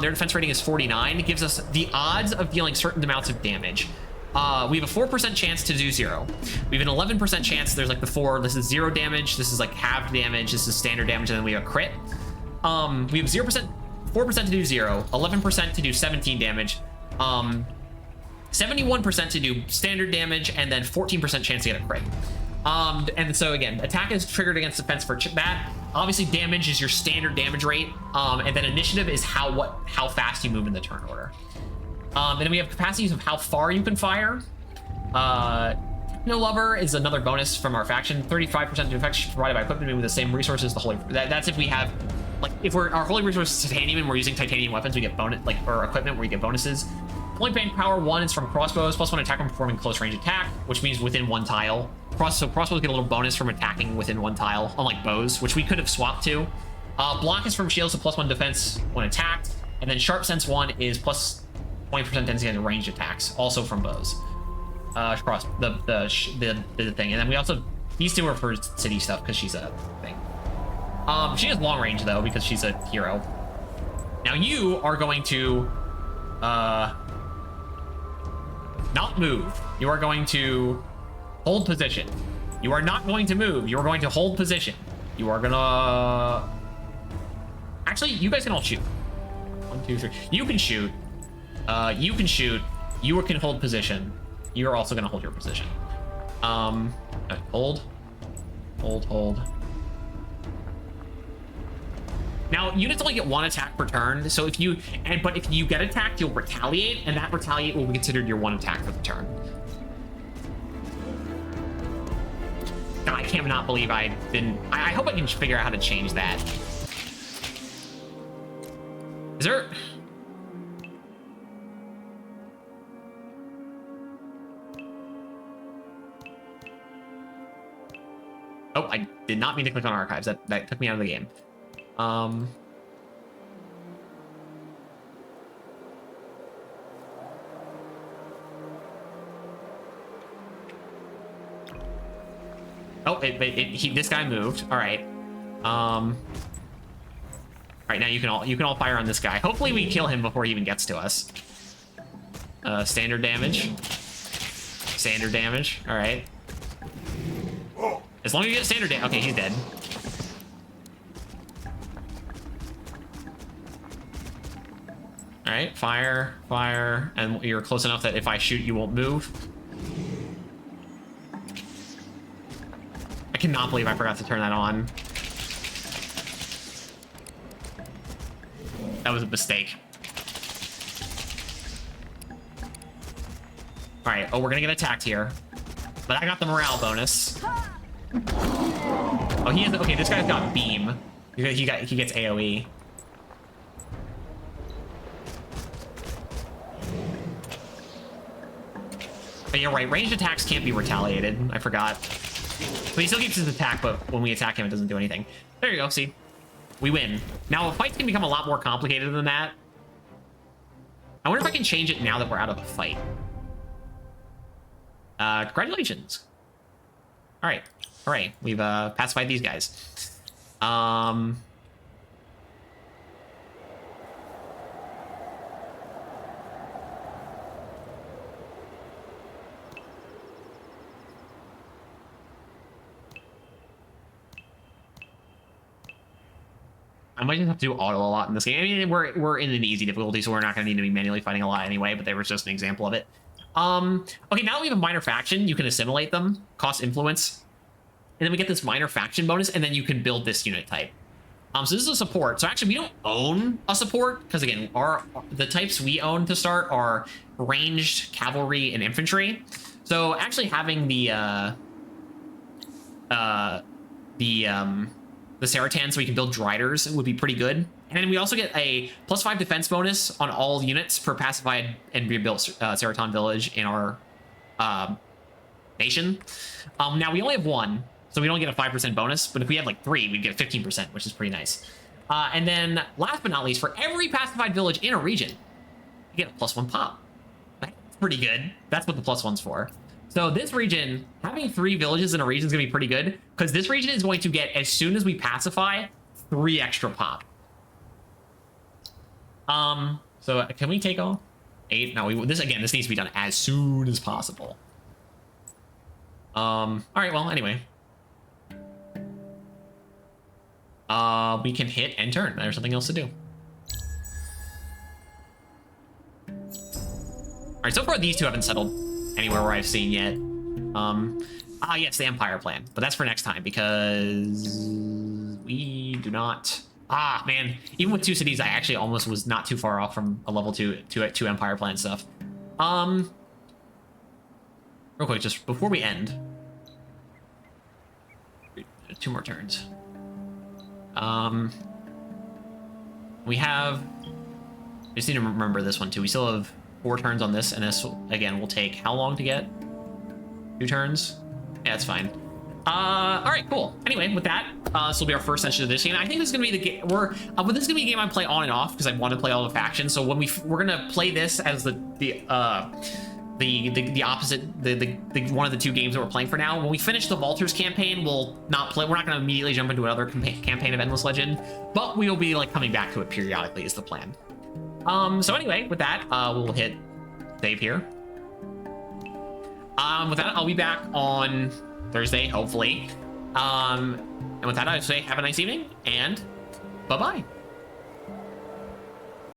their defense rating is 49. It gives us the odds of dealing certain amounts of damage. We have a 4% chance to do 0. We have an 11% chance, there's like the 4, this is 0 damage, this is like halved damage, this is standard damage, and then we have a crit. We have 0%, 4% to do 0, 11% to do 17 damage, 71% to do standard damage, and then 14% chance to get a crit. And so again, attack is triggered against defense for that. Obviously, damage is your standard damage rate, and then initiative is how fast you move in the turn order. And then we have capacities of how far you can fire. No Lover is another bonus from our faction. 35% to effects provided by equipment with the same resources. The holy that's if we have, like, if our holy resource is titanium and we're using titanium weapons, we get bonus, like, or equipment where you get bonuses. Point blank power 1 is from crossbows, +1 attack when performing close range attack, which means within 1 tile. So crossbows get a little bonus from attacking within 1 tile, unlike bows, which we could have swapped to. Block is from shields, so +1 defense when attacked, and then sharp sense 1 is plus 20% tendency on ranged attacks, also from bows. Cross the thing, and then we also, these two are for city stuff because she's a thing. She has long range though because she's a hero. Now you are going to not move. You are going to hold position. You are not going to move. You are going to hold position. You are gonna... Actually, you guys can all shoot. 1, 2, 3. You can shoot. You can shoot. You can hold position. You are also gonna hold your position. Hold. Now, units only get 1 attack per turn, so if you, but if you get attacked, you'll retaliate, and that retaliate will be considered your 1 attack for the turn. God, I cannot believe I hope I can figure out how to change that. Is there... Oh, I did not mean to click on archives. That took me out of the game. Oh, this guy moved. All right. All right, now you can all fire on this guy. Hopefully we kill him before he even gets to us. Standard damage. Standard damage. All right. As long as you get standard damage. Okay, he's dead. All right, fire, and you're close enough that if I shoot, you won't move. I cannot believe I forgot to turn that on. That was a mistake. All right, oh, we're gonna get attacked here, but I got the morale bonus. Oh, he has, okay, this guy's got beam. He gets AoE. But you're right, ranged attacks can't be retaliated. I forgot. But he still keeps his attack, but when we attack him, it doesn't do anything. There you go, see? We win. Now, fights can become a lot more complicated than that. I wonder if I can change it now that we're out of the fight. Congratulations. All right. Hooray. We've pacified these guys. I might just have to do auto a lot in this game. I mean, we're in an easy difficulty, so we're not going to need to be manually fighting a lot anyway, but there was just an example of it. Okay, now that we have a minor faction, you can assimilate them, cost influence, and then we get this minor faction bonus, and then you can build this unit type. So this is a support. So actually, we don't own a support, because again, the types we own to start are ranged, cavalry, and infantry. So actually having the Saratan, so we can build Driders, would be pretty good. And then we also get a +5 defense bonus on all units per pacified and rebuilt Saratan village in our nation. Now we only have 1, so we don't get a 5% bonus, but if we had like 3, we'd get 15%, which is pretty nice. And then last but not least, for every pacified village in a region, you get a +1 pop. That's pretty good. That's what the +1's for. So this region, having 3 villages in a region is going to be pretty good, because this region is going to get, as soon as we pacify, 3 extra pop. So can we take all 8? No, this needs to be done as soon as possible. All right, well, anyway. We can hit and turn. There's something else to do. right, so far these two haven't settled anywhere where I've seen yet. Yes, the Empire plan, but that's for next time because we do not. Ah, man, even with 2 cities, I actually almost was not too far off from a level 2 Empire plan stuff. Real quick, just before we end, 2 more turns. We have. I just need to remember this one too. We still have 4 turns on this, and this again will take how long to get? 2 turns? Yeah, it's fine. All right, cool. Anyway, with that, this will be our first session of this game. I think this is gonna be the game. But this is gonna be a game I play on and off because I want to play all the factions. So when we're gonna play this as the opposite, one of the 2 games that we're playing for now. When we finish the Vultures campaign, we'll not play. We're not gonna immediately jump into another campaign of Endless Legend, but we will be like coming back to it periodically is the plan. So anyway, with that, we'll hit save here. With that, I'll be back on Thursday, hopefully. And with that, I would say have a nice evening and bye-bye.